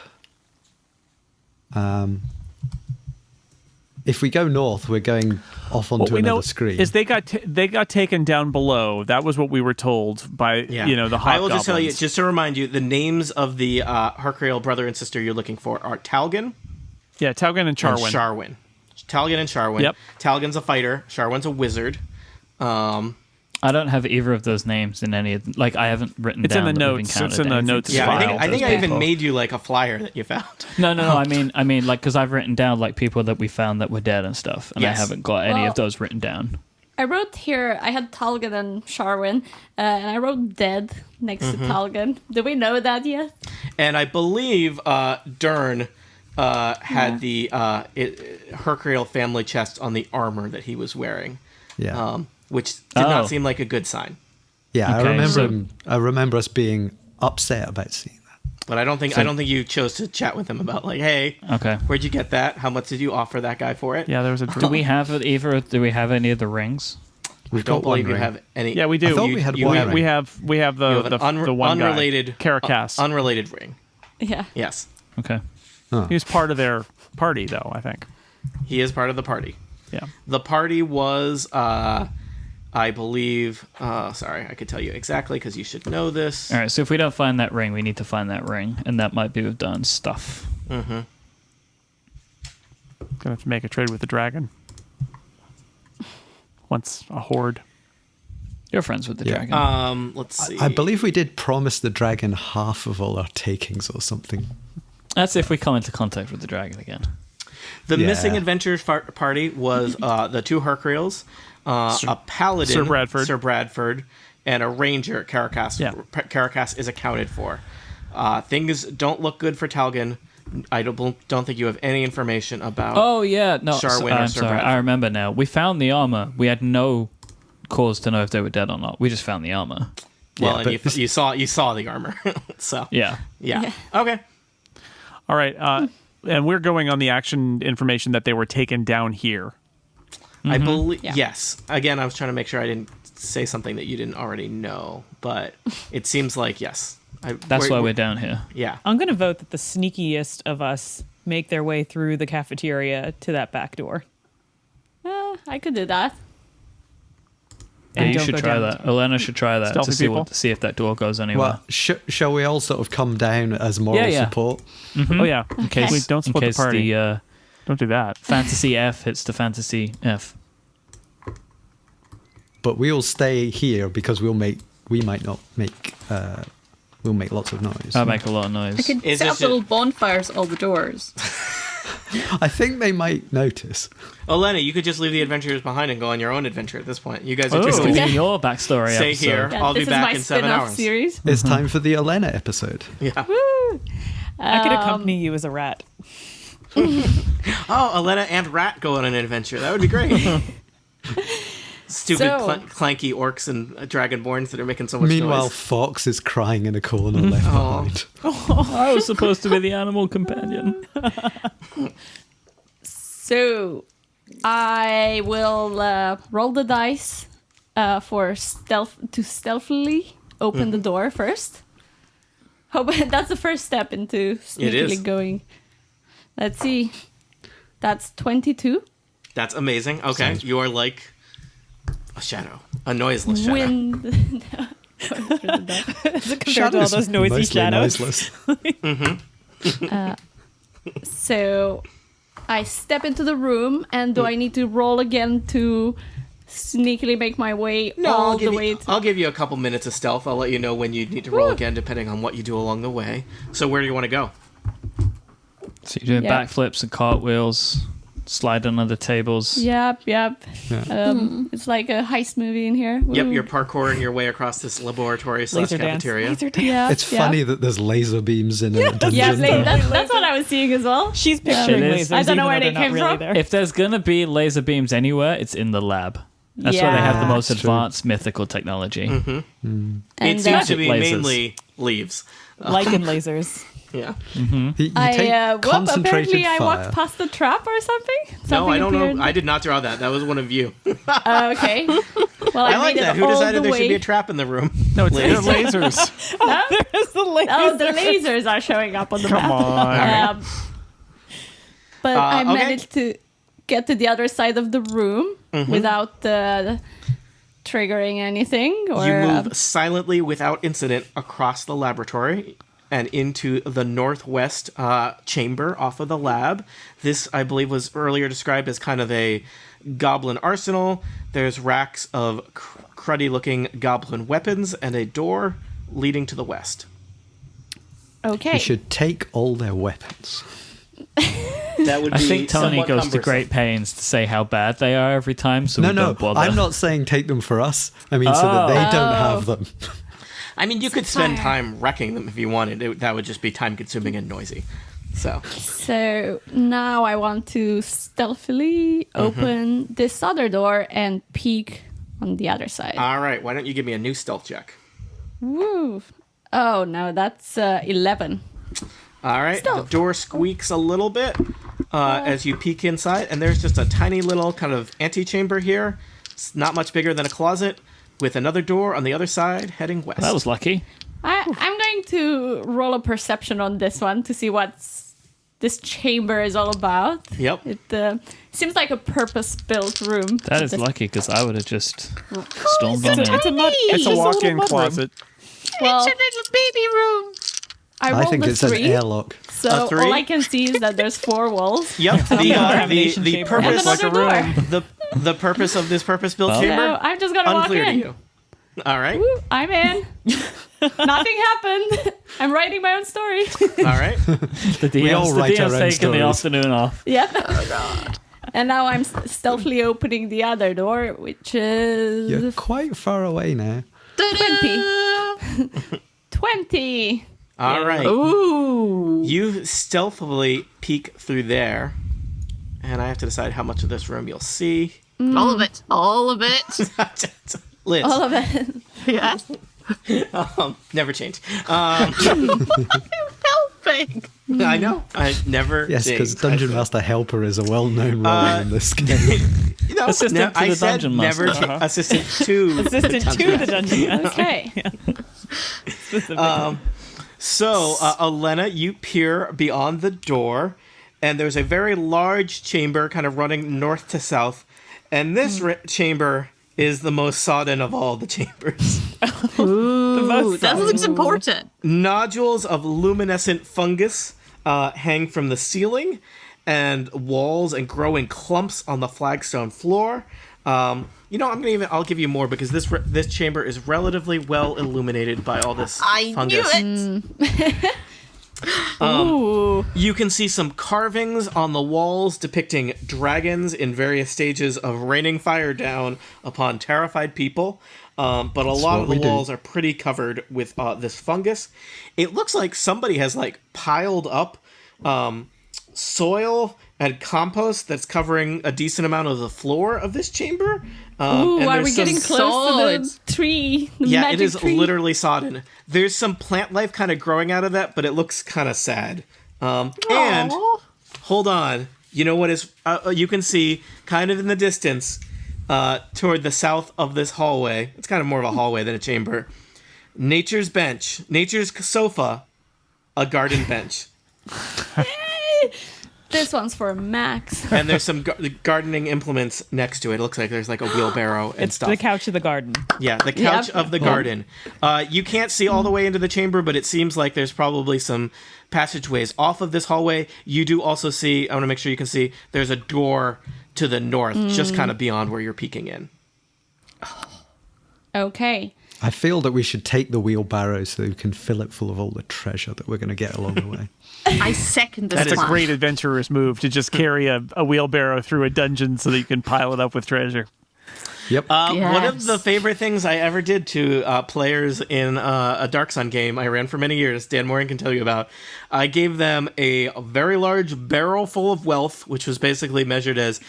if we go north, we're going off What onto we know another screen. is they got taken down below. That was what we were told by the I will just tell you, hobgoblins. just to remind you, the names of the Hercreal brother and sister you're looking for are Talgan Yeah, Taugen and and Charwin. Sharwin. Talgan and Sharwin. Yep. Talgan's a fighter. Sharwin's a wizard. I don't have either of those names in any of like I haven't written It's in down the that we've notes. encountered It's in the anything notes to Yeah, file I think those I even people. made you like a flyer that you found. No, I mean like because I've written down like people that we found that were dead and stuff, and Yes. I haven't got any Well- of those written down. I wrote here, I had Talgan and Sharwin, and I wrote dead next to Talgan. Do we know that yet? And I believe Dern had the Hercreal family chest on the armor that he was wearing, yeah, which did Oh. not seem like a good sign. yeah. okay, I remember us being upset about seeing that. But I don't think you chose to chat with him about like, hey, Okay. where'd you get that? How much did you offer that guy for it? Yeah, there was a. Do we have it either? Do we have any of the rings? We've Don't got one believe you ring. have any. Yeah, we do. I thought we had one ring. We have You have the an one unrelated guy, Karakas. unrelated ring. Yeah. Yes, Okay. He was part of their party, though. I think. he is part of the party. Yeah. The party was, I believe. Sorry, I could tell you exactly because you should know this. All right. So if we don't find that ring, we need to find that ring, and that might be with Dunn's stuff. Gonna have to make a trade with the dragon. Once a horde. You're friends with the dragon. Let's see. I believe we did promise the dragon half of all our takings or something. That's if we come into contact with the dragon again. The Yeah. missing adventurers party was the 2 Hercreals, a paladin, Sir Bradford. and a ranger, Caracas. Yeah. Caracas is accounted for. Things don't look good for Talgan. I don't think you have any information about. Oh, yeah. No, Sharwin or I'm Sir sorry. Bradford. I remember now. We found the armor. We had no cause to know if they were dead or not. We just found the armor. Well, Yeah, and but you saw the armor. So Yeah. yeah. Okay. All right. And we're going on the action information that they were taken down here. I believe Yeah. yes. Again, I was trying to make sure I didn't say something that you didn't already know, but it seems like yes. That's why we're down here. Yeah. I'm going to vote that the sneakiest of us make their way through the cafeteria to that back door. I could do that. Yeah, And you don't should go try down that. Elena should try that Stealthy to see, people? see if that door goes anywhere. Well, shall we all sort of come down as moral Yeah. support? Oh, yeah. in case, We don't split in the case party. the Don't do that. fantasy F hits the fantasy F. But we'll stay here because we'll make lots of noise. I make a lot of I noise. could Is set up this little bonfires at all the doors. I think they might notice. Elena, you could just leave the adventurers behind and go on your own adventure at this point. You guys are Oh. just This going could to be your backstory stay episode. here. Yeah, I'll be this is back my in 7 spin-off hours. series. It's time for the Elena episode. Yeah. I could accompany you as a rat. Oh, Elena and Rat go on an adventure. That would be great. Stupid So- clanky orcs and dragonborns that are making so much Meanwhile, noise. Fox is crying in a corner left behind. I was supposed to be the animal companion. So I will roll the dice for stealthily open the door first. Hope that's the first step into sneakily is. going. Let's see. That's 22. That's amazing. Okay, you are like a shadow, a noiseless shadow. Wind. Compared to all Shadows those noisy mostly shadows. noiseless. So I step into the room, and do I need to roll again to sneakily make my way all the way to... I'll give you a couple minutes of stealth. I'll let you know when you need to roll again, depending on what you do along the way. So where do you want to go? So you're doing Yeah. backflips and cartwheels, sliding under tables. Yep. It's like a heist movie in here. Yep, Woo. you're parkouring your way across this laboratory / Laser dance. cafeteria. Laser dance. Yeah, It's yeah. funny that there's laser beams in a dungeon. Yeah, though. that's what I was seeing as well. She's picturing It is. lasers. I don't know even where though they they're not came really from. there. If there's gonna be laser beams anywhere, it's in the lab. That's where they have the Yeah. most That's true. advanced mythical technology. It And seems to be Lasers. mainly leaves. Lichen lasers. Yeah. You take concentrated apparently I fire. walked past the trap or something. No, I don't appeared. know. I did not draw that. That was one of you. Okay. Well, I like made that. it Who all decided the there way. should be a trap in the room? No, it's Lasers. lasers. There's the laser. Oh, the lasers are showing up on the Come map. on. But I okay. managed to get to the other side of the room without triggering anything. Or You move silently without incident across the laboratory and into the northwest chamber off of the lab. This, I believe, was earlier described as kind of a goblin arsenal. There's racks of cruddy-looking goblin weapons and a door leading to the west. okay. You should take all their weapons. That would be I think Tony somewhat goes to cumbersome. great pains to say how bad they are every time, so No, we no, don't bother. I'm not saying take them for us. I mean, so that they don't have them. I mean, you could spend fire. time wrecking them if you wanted. That would just be time-consuming and noisy. So, So now I want to stealthily open this other door and peek on the other side. all right. Why don't you give me a new stealth check? Woo. Oh, no, that's 11. All right. Stealth. The door squeaks a little bit as you peek inside, and there's just a tiny little kind of antechamber here. It's not much bigger than a closet, with another door on the other side heading west. That was lucky. I'm going to roll a perception on this one to see what this chamber is all about. Yep. It seems like a purpose-built room. That is This- lucky because I would have just stormed It's on a, in. it's a mud. It's a just walk-in little mud room. closet. Well, little baby room. I I rolled think a it's an 3, airlock. so A 3? all I can see is that there's 4 walls. Yep. combination The chamber. purpose, And another door. the purpose of this purpose-built Well- chamber, So I'm just gonna walk unclear to in. you. All right. Woo, I'm in. Nothing happened. I'm writing my own story. All right. The all DM's, write our own taking the stories. afternoon off. Yep. And now I'm stealthily opening the other door, which is You're quite far away now. 20. 20. All right. Ooh. You stealthily peek through there, and I have to decide how much of this room you'll see. All of it. All of it. Liz, All of it. Yes. never change. Helping. I know. I never. Yes, because change. Dungeon Master Helper is a well-known role in this game. You know, Assistant to I the said dungeon never master. cha- assistant to Assistant to the dungeon master. Okay. So, Elena, you peer beyond the door, and there's a very large chamber kind of running north to south. And this chamber is the most sodden of all the chambers. Ooh, that looks important. Nodules of luminescent fungus hang from the ceiling, and walls and growing clumps on the flagstone floor. I'll give you more because this chamber is relatively well illuminated by all this I fungus. knew it. Ooh. You can see some carvings on the walls depicting dragons in various stages of raining fire down upon terrified people. But a lot of the walls are pretty covered with this fungus. It looks like somebody has piled up soil and compost that's covering a decent amount of the floor of this chamber. Ooh, and are there's we getting some- close to the tree? The Yeah, magic it is tree? literally sodden. There's some plant life kind of growing out of that, but it looks kind of sad. And hold on, you know what is? You can see kind of in the distance, toward the south of this hallway. It's kind of more of a hallway than a chamber. Nature's bench, nature's sofa, a garden bench, This one's for Max. and there's some gardening implements next to it. It looks like there's a wheelbarrow and It's stuff. the couch of the garden. Yeah, the couch Yep. of the garden. You can't see all the way into the chamber, but it seems like there's probably some passageways off of this hallway. You do also see, I want to make sure you can see, there's a door to the north, just kind of beyond where you're peeking in. Okay. I feel that we should take the wheelbarrow so we can fill it full of all the treasure that we're going to get along the way. I second this That's a plan. great adventurer's move to just carry a wheelbarrow through a dungeon so that you can pile it up with treasure. Yep. One of Yes. the favorite things I ever did to players in a Dark Sun game I ran for many years, Dan Morin can tell you about, I gave them a very large barrel full of wealth, which was basically measured as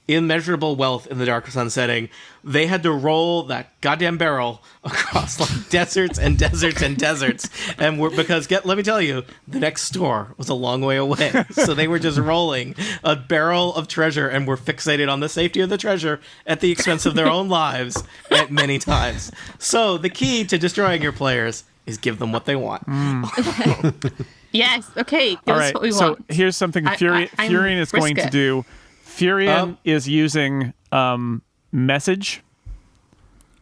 immeasurable wealth in the Dark Sun setting. They had to roll that goddamn barrel across deserts and deserts and deserts, and let me tell you, the next store was a long way away. So they were just rolling a barrel of treasure and were fixated on the safety of the treasure at the expense of their own lives at many times. So the key to destroying your players is give them what they want. Yes. Okay. Give All us right, what we so want. here's something I'm Furion is going to brisket. do. Furion is using message,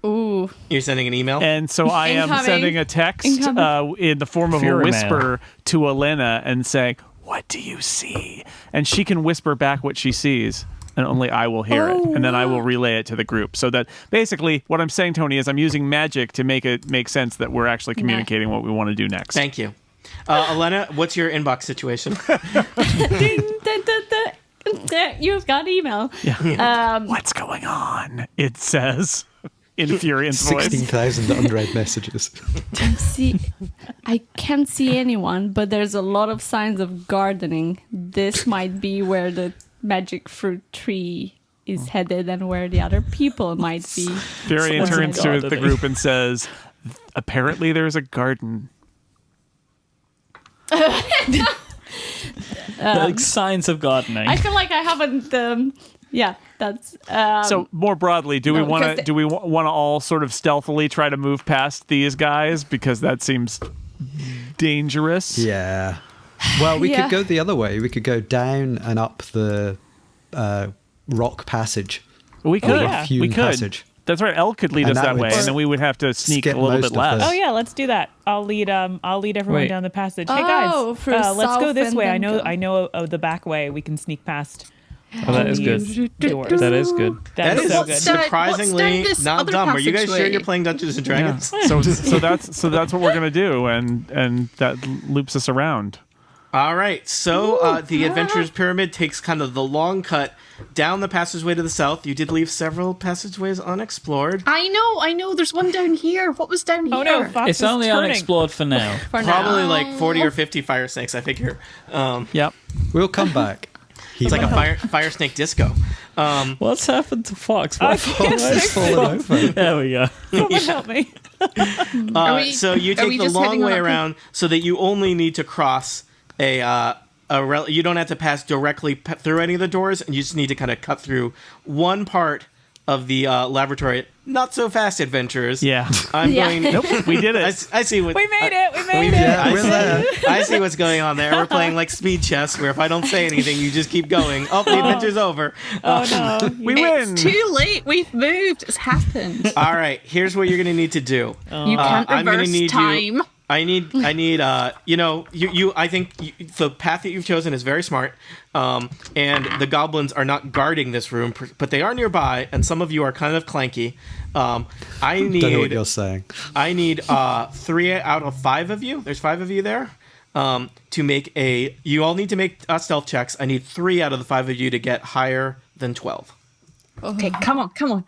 Ooh. You're sending an email? and so I am Incoming. sending a text Incoming. in the form of Fury a whisper to Elena and saying, "What do you see?" And she can whisper back what she sees, and only I will hear it, and then I will relay it to the group. So that basically, what I'm saying, Tony, is I'm using magic to make it make sense that we're actually communicating what we want to do next. Thank you. Elena, what's your inbox situation? Ding, da, da, da. You've got email. What's going on? It says in Furion's voice. 16,000 unread messages. I can't see anyone, but there's a lot of signs of gardening. This might be where the magic fruit tree is headed and where the other people might be. Furion Oh my turns to God. the group and says, "Apparently, there's a garden." Like signs of gardening. I feel like I haven't. Yeah, that's. So more broadly, do we no, want to 'cause do we want to all sort of stealthily try to move past these guys because that seems dangerous? Yeah. Well, we Yeah. could go the other way. We could go down and up the rock passage. We could. Rough-hewn We could. passage. That's right. Elle could lead And us that that way, would and then we would have to sneak skip a little most bit of less. this. Oh yeah, let's do that. I'll lead everyone Wait. down the passage. Hey Oh, guys, through let's go south this and way. then go. I know of the back way. We can sneak past. Oh, that is good. Doors. That is good. That is so good. What's that? surprisingly What's down this not other dumb. Are you guys sure passageway? you're playing Dungeons and Dragons? So that's what we're gonna do, and that loops us around. All right, so the Adventurer's Pyramid takes kind of the long cut down the passageway to the south. You did leave several passageways unexplored. I know. There's one down here. What was down here? Oh no, Fox It's is only turning. unexplored for now. For Probably now. like 40 or 50 fire snakes, I figure. Yep. We'll come back. It's like a fire snake disco. What's happened to Fox? Why It's fallen over. There we go. Someone help me. So you are we take the just long heading on way up around so that you only need to cross you don't have to pass directly through any of the doors, and you just need to kind of cut through one part of the laboratory. Not so fast, adventurers. Yeah. I'm Yeah. going. Nope. We did I, it. I see what We made it. We made we it. Yeah, I we're see- there. I see what's going on there. We're playing like speed chess, where if I don't say anything, you just keep going. Oh, the adventure's over. Oh no. We win. It's too late. We've moved. It's happened. All right, here's what you're gonna need to do. You can't I'm gonna reverse need you- time. I need I think the path that you've chosen is very smart, and the goblins are not guarding this room, but they are nearby, and some of you are kind of clanky. I Don't know what need you're saying. 3 out of 5 of you. There's 5 of you there. To make you all need to make stealth checks. I need 3 out of the 5 of you to get higher than 12. Okay, come on.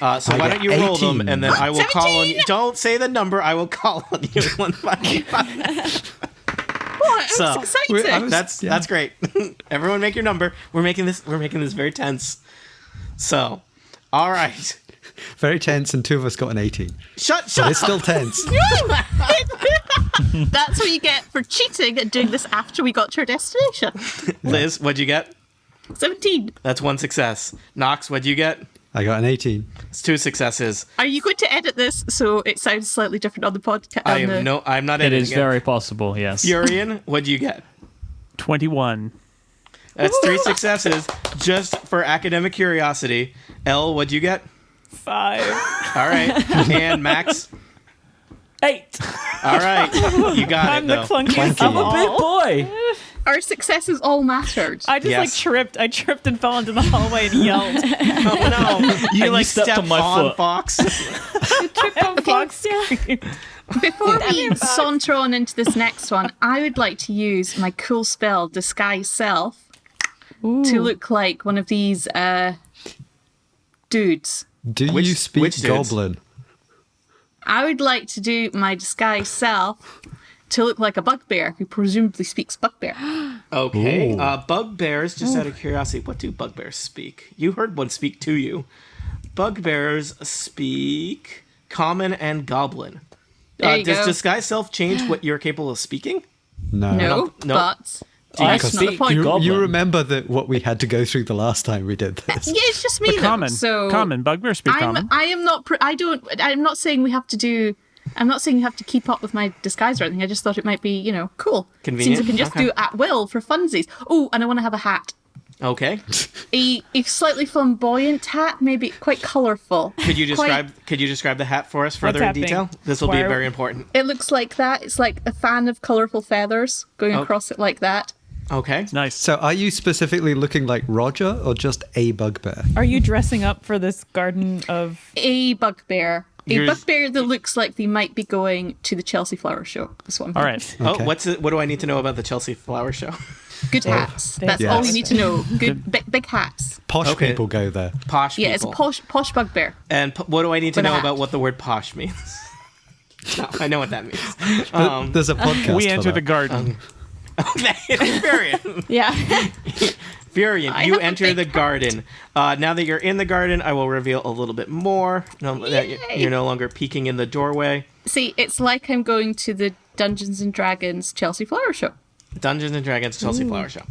So I why get don't you roll them, 18. and then I will call on you. 17. Don't say the number. I will call on you one by one. What? So, I'm so excited. That's great. Everyone, make your number. We're making this very tense. So, all right. Very tense, and 2 of us got an 18. Shut But it's up. still tense. That's what you get for cheating and doing this after we got to our destination. Liz, what'd you get? 17. That's 1 success. Knox, what'd you get? I got an 18. It's 2 successes. Are you going to edit this so it sounds slightly different on the podcast? I'm not It editing is very possible, yes. Furion, what'd you get? 21. That's 3 successes just for academic curiosity. Elle, what'd you get? 5. All right. And Max? 8. All right. You got I'm it, the though. clunkiest Clunky. of all. Big boy. Our successes all mattered. I just Yes. tripped. I tripped and fell into the hallway and yelled. Oh, no. You you like stepped stepped on my on foot. Fox. Fox screamed. Before we saunter on into this next one, I would like to use my cool spell, Disguise Self, to look like one of these dudes. Do Which- you speak which dudes? Goblin? I would like to do my Disguise Self to look like a bugbear who presumably speaks bugbear. Okay. Ooh. Bugbears, just out of curiosity, what do bugbears speak? You heard one speak to you. Bugbears speak common and goblin. There you Does go. disguise self change what you're capable of speaking? No. No, no. but I that's not the speak point. You, Goblin. you remember that what we had to go through the last time we did this. Yeah, it's just me. But though, common. So Common. Bugbear speak common. I am not. I don't. I'm not saying we have to do. I'm not saying you have to keep up with my disguise or anything. I just thought it might be, cool. Convenient? Seems I can just Okay. do at will for funsies. Oh, and I want to have a hat. Okay. A slightly flamboyant hat, maybe quite colourful. Could you describe the hat for us further in happening? detail? This will Why be are- very important. It looks like that. It's like a fan of colourful feathers going Oh. across it like that. Okay. Nice. So are you specifically looking like Roger or just a bugbear? Are you dressing up for this garden of? A bugbear. A Yours- bugbear that looks like they might be going to the Chelsea Flower Show. That's what I'm All thinking. right. Okay. Oh, what do I need to know about the Chelsea Flower Show? Good hats. That's Yes. all you need to know. Good big hats. Posh Okay. people go there. Posh Yeah, people. it's a posh bugbear. And what do I need to With a know hat. about what the word posh means? No, I know what that means. There's a podcast We for enter the that. garden. Okay, Furion. Yeah. Furion, I you have a enter big the garden. Now that you're in the garden, I will reveal a little bit more. That Yay. you're no longer peeking in the doorway. See, it's like I'm going to the Dungeons and Dragons Chelsea Flower Show. Dungeons and Dragons Chelsea Flower Show.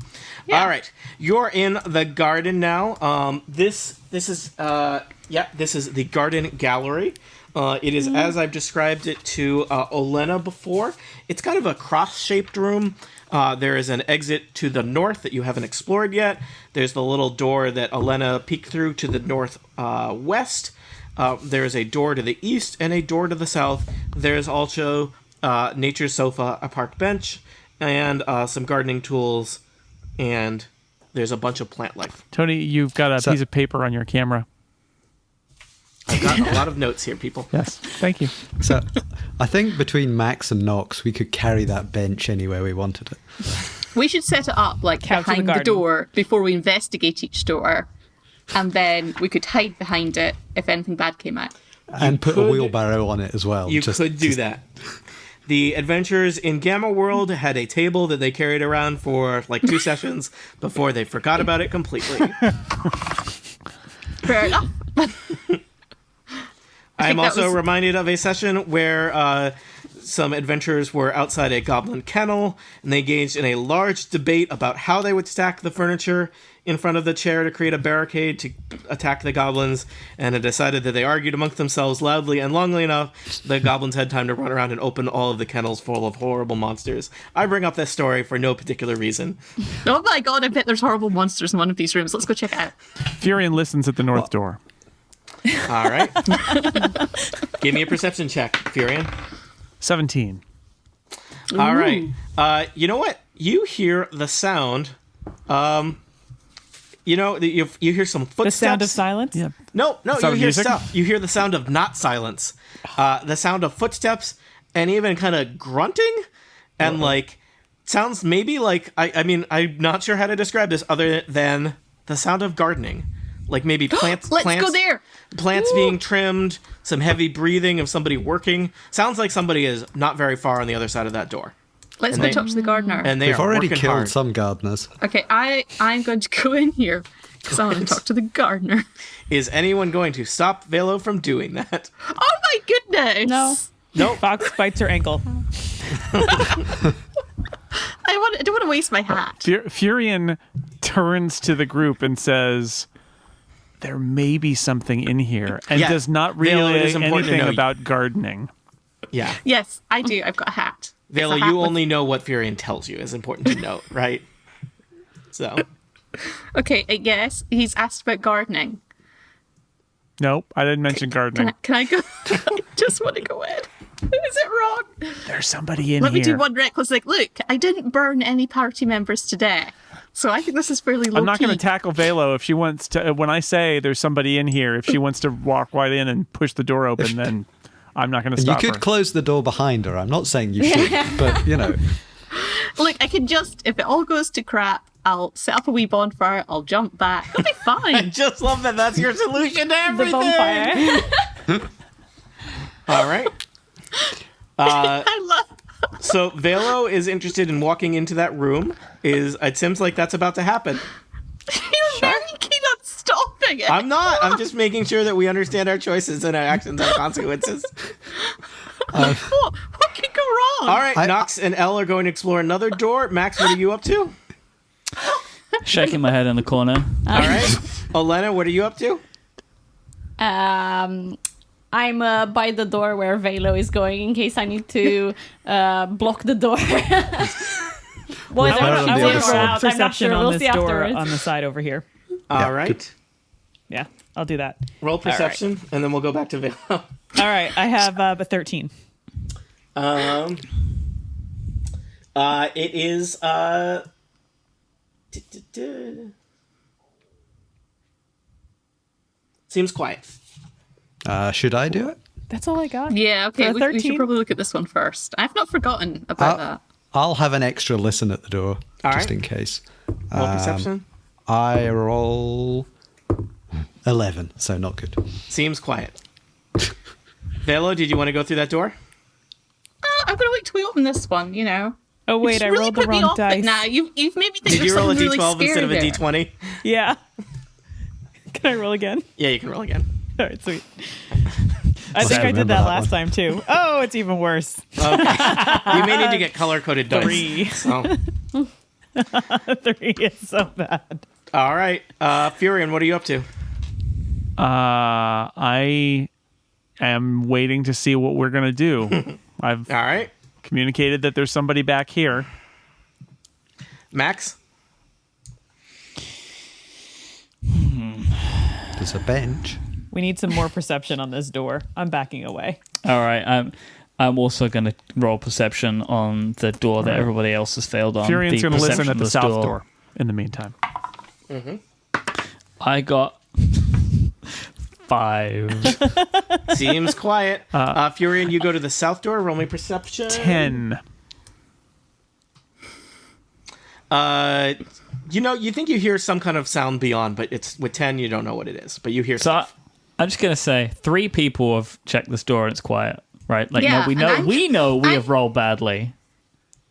Yeah. All right, you're in the garden now. This is the garden gallery. It is as I've described it to Olena before. It's kind of a cross-shaped room. There is an exit to the north that you haven't explored yet. There's the little door that Elena peeked through to the northwest. There is a door to the east and a door to the south. There's also nature's sofa, a park bench, and some gardening tools, and there's a bunch of plant life. Tony, you've got a piece of paper on your camera. I've got a lot of notes here, people. Yes, thank you. So I think between Max and Nox, we could carry that bench anywhere we wanted it. We should set it up like Couch in the behind the garden. door before we investigate each door, and then we could hide behind it if anything bad came out. And put a could- wheelbarrow on it as well. You could do that. The adventurers in Gamma World had a table that they carried around for like 2 sessions before they forgot about it completely. Fair enough. I'm that also was- reminded of a session where some adventurers were outside a goblin kennel, and they engaged in a large debate about how they would stack the furniture in front of the chair to create a barricade to attack the goblins, and it decided that they argued amongst themselves loudly and longly enough, the goblins had time to run around and open all of the kennels full of horrible monsters. I bring up this story for no particular reason. Oh my god, I bet there's horrible monsters in one of these rooms. Let's go check it out. Furion listens at the north door. All right. Give me a perception check, Furion. 17. All right. You know what? You hear the sound. You hear some The footsteps. sound of silence? Yeah. No, sound you of hear music? stuff. You hear the sound of not silence. The sound of footsteps and even kind of grunting and like sounds maybe like I'm not sure how to describe this other than the sound of gardening. Like maybe plants. Let's plants, go there. Plants being trimmed, some heavy breathing of somebody working. Sounds like somebody is not very far on the other side of that door. Let's And go they- talk to the gardener. And they We've are already working killed hard. some gardeners. Okay, I'm going to go in here because I want to talk to the gardener. Is anyone going to stop Velo from doing that? Oh my goodness! No. Nope. Fox bites her ankle. I don't want to waste my hat. Furion turns to the group and says, there may be something in here, and Yeah. does not Velo, it relay is important to anything know- about gardening. Yeah. Yes, I do. I've got a hat. Velo, It's a hat you with- only know what Furion tells you is important to note, right? So, Okay, yes, he's asked about gardening. Nope, I didn't mention gardening. Can I go? I just want to go in. Is it wrong? There's somebody in Let here. me do one reckless. Like, look, I didn't burn any party members today, so I think this is fairly low I'm not going key. to tackle Velo if she wants to. When I say there's somebody in here, if she wants to walk right in and push the door open, then I'm not going to And you stop could her. close the door behind her. I'm not saying you should, but Look, I can just, if it all goes to crap, I'll set up a wee bonfire. I'll jump back. It'll be I fine. just love that that's your solution to The everything. bonfire. All right. I love. So Velo is interested in walking into that room. It seems like that's about to happen. You're very keen on stopping it. I'm not. I'm just making sure that we understand our choices and our actions have consequences. What could go wrong? All right, Nox and Elle are going to explore another door. Max, what are you up to? Shaking my head in the corner. All right. Elena, what are you up to? I'm by the door where Velo is going in case I need to block the door. Well, her on the I'm other not side. out. I'm not Perception sure. on We'll this see door afterwards. on the side over here. All right. Yeah, I'll do that. Roll perception, and then we'll go back to Velo. All right, I have a 13. It is seems quiet. should I do it? That's all I got. Yeah, okay. For a We 13? should probably look at this one first. I've not forgotten about that. I'll have an extra listen at the door, All just right. in case. Roll perception. I roll 11, so not good. Seems quiet. Velo, did you want to go through that door? I'm going to wait till we open this one, you know. Oh, wait, It's I really rolled the put me wrong off it dice. now. You've made me think Did there's you roll a something really d12 scary instead of a there. d20? Yeah. Can I roll again? Yeah, you can roll again. All right, sweet. I think I did remember that that last time, too. Oh, it's even worse. You may need to get color-coded dice. 3. So, 3 is so bad. all right. Furion, what are you up to? I am waiting to see what we're going to do. I've All right. communicated that there's somebody back here. Max? There's a bench. We need some more perception on this door. I'm backing away. All right, I'm also going to roll perception on the door that everybody else has failed on. Furion's going to listen perception at the of south door in the meantime. I got 5. Seems quiet. Furion, you go to the south door. Roll me perception. 10. You think you hear some kind of sound beyond, but it's with 10, you don't know what it is. But you hear So stuff. I'm just going to say 3 people have checked this door and it's quiet, right? Like, Yeah, no, and we know we I'm- have rolled badly,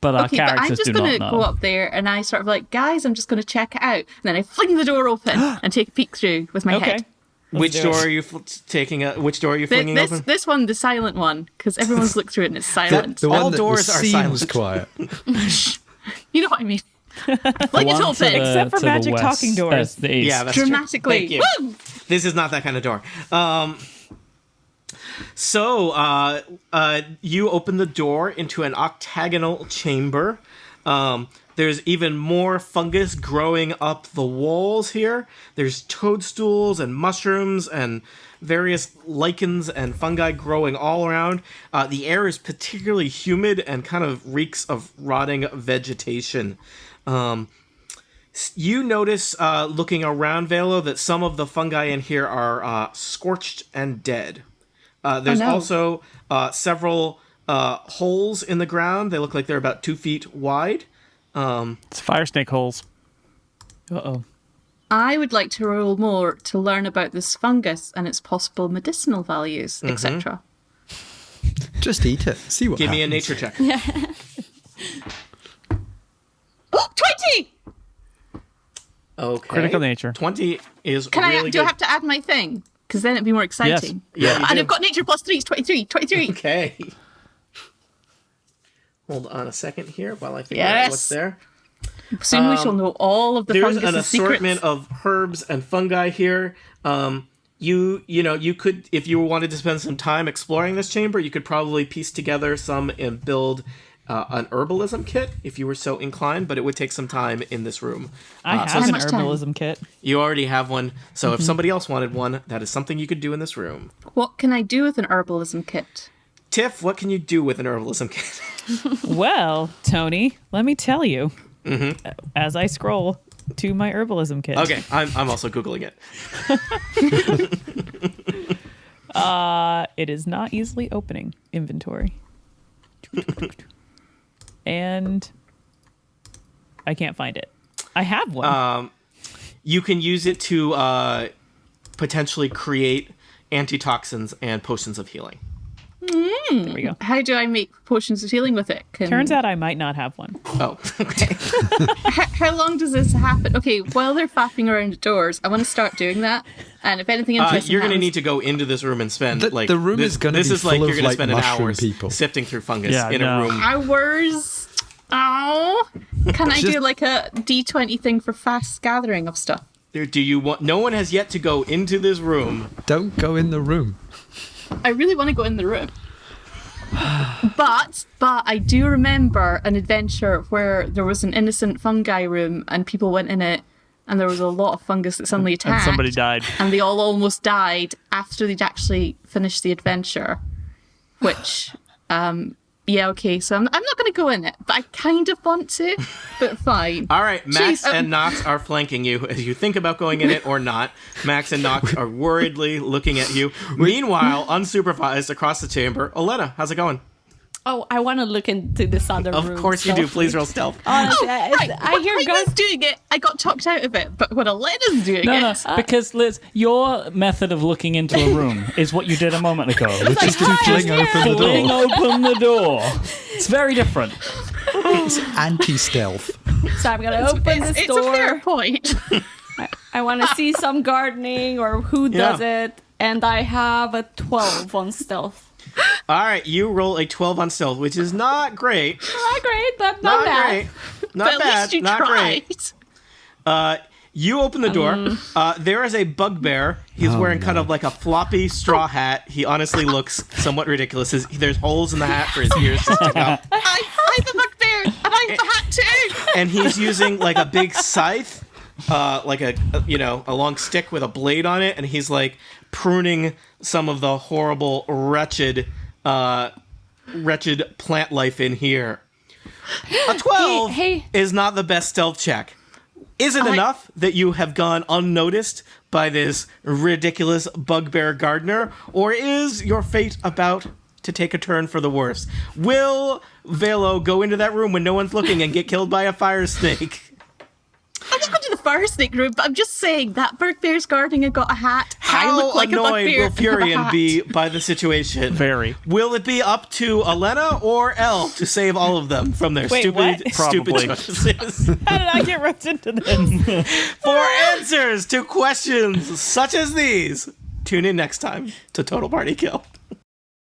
but our Okay, but I'm characters just do going to not go know. up there and I sort of like, guys, I'm just going to check it out. And then I fling the door open and take a peek through with my Okay. head. Which do door it. are you taking? Which door are you flinging open? This one, the silent one, because everyone's looked through it and it's silent. The All one that doors are seems silent. quiet. You know what I mean? Fling it One open. to the- Except for to the magic west, talking doors. the east. Yeah, that's true. Dramatically. Thank you. Woo! This is not that kind of door. So you open the door into an octagonal chamber. There's even more fungus growing up the walls here. There's toadstools and mushrooms and various lichens and fungi growing all around. The air is particularly humid and kind of reeks of rotting vegetation. You notice, looking around Velo, that some of the fungi in here are scorched and dead. There's no. also several holes in the ground. They look like they're about 2 feet wide. It's fire snake holes. Uh-oh. I would like to roll more to learn about this fungus and its possible medicinal values, etc. Just eat it. See what Give me a happens. nature check. Oh, 20! Okay. Critical nature. 20 is Do I really good. have to add my thing? Because then it'd be more exciting. Yeah, you And do. I've got nature plus 3, it's 23, 23. Okay. Hold on a second here while I figure out what's Yes. there. Soon we shall know all of the There's fungus an assortment of herbs and fungi here. You could, if you wanted to spend some time exploring this chamber, you could probably piece together some and build an herbalism kit if you were so inclined, but it would take some time in this room. I have How an much time? herbalism kit. You already have one, so if somebody else wanted one, that is something you could do in this room. What can I do with an herbalism kit? Tiff, what can you do with an herbalism kit? Well, Tony, let me tell you. As I scroll to my herbalism kit. Okay, I'm also Googling it. It is not easily opening inventory. And I can't find it. I have one. You can use it to potentially create antitoxins and potions of healing. There we go. How do I make potions of healing with it? Turns out I might not have one. Oh, okay. How long does this happen? Okay, while they're faffing around the doors, I want to start doing that. And if anything interesting You're going to happens- need to go into this room and spend The room is gonna this be is like full you're of, gonna like, spend an mushroom hour people. sifting through fungus Yeah, in no. a room. hours. Oh, can I do Just- like a D20 thing for fast gathering of stuff? Do you want? No one has yet to go into this room. Don't go in the room. I really want to go in the room. But I do remember an adventure where there was an innocent fungi room and people went in it and there was a lot of fungus that suddenly attacked. And somebody died. And they all almost died after they'd actually finished the adventure. Which, yeah, okay, so I'm not going to go in it, but I kind of want to, but fine. All right, Max Jeez, and Nox are flanking you as you think about going in it or not. Max and Nox are worriedly looking at you. Meanwhile, unsupervised across the chamber, Elena, how's it going? Oh, I want to look into this other room. Of course you do. stealthily. Please roll stealth. Honestly, Right, I hear when I was guys. doing it, I got talked out of it, but when Elena's doing No, it... because Liz, your method of looking into a room is what you did a moment ago. Which is to fling open the Fling door. open the door. It's very different. It's anti-stealth. So I'm gonna open this It's a fair door. point. I want to see some gardening or who does Yeah. it, and I have a 12 on stealth. All right, you roll a 12 on stealth, which is not great. Not great, but Not not bad. great. But Not at bad. least you Not tried. great. You open the door. There is a bugbear. He's wearing kind of like a floppy straw hat. He honestly looks somewhat ridiculous. There's holes in the hat for his ears to stick out. I'm a bugbear, and I have a hat too. and he's using like a big scythe, like a long stick with a blade on it, and he's like pruning some of the horrible, wretched plant life in here. A 12 Hey. is not the best stealth check. Is it enough that you have gone unnoticed by this ridiculous bugbear gardener, or is your fate about to take a turn for the worse? Will Velo go into that room when no one's looking and get killed by a fire snake? I'm not going to the fire snake room, but I'm just saying that bugbear's gardening and got a hat. I How look like a annoyed bugbear will and have a Furion hat. be by the situation? Very. Will it be up to Elena or Elle to save all of them from their Wait, stupid what? Probably. choices? How did I get roped into this? For answers to questions such as these, tune in next time to Total Party Kill.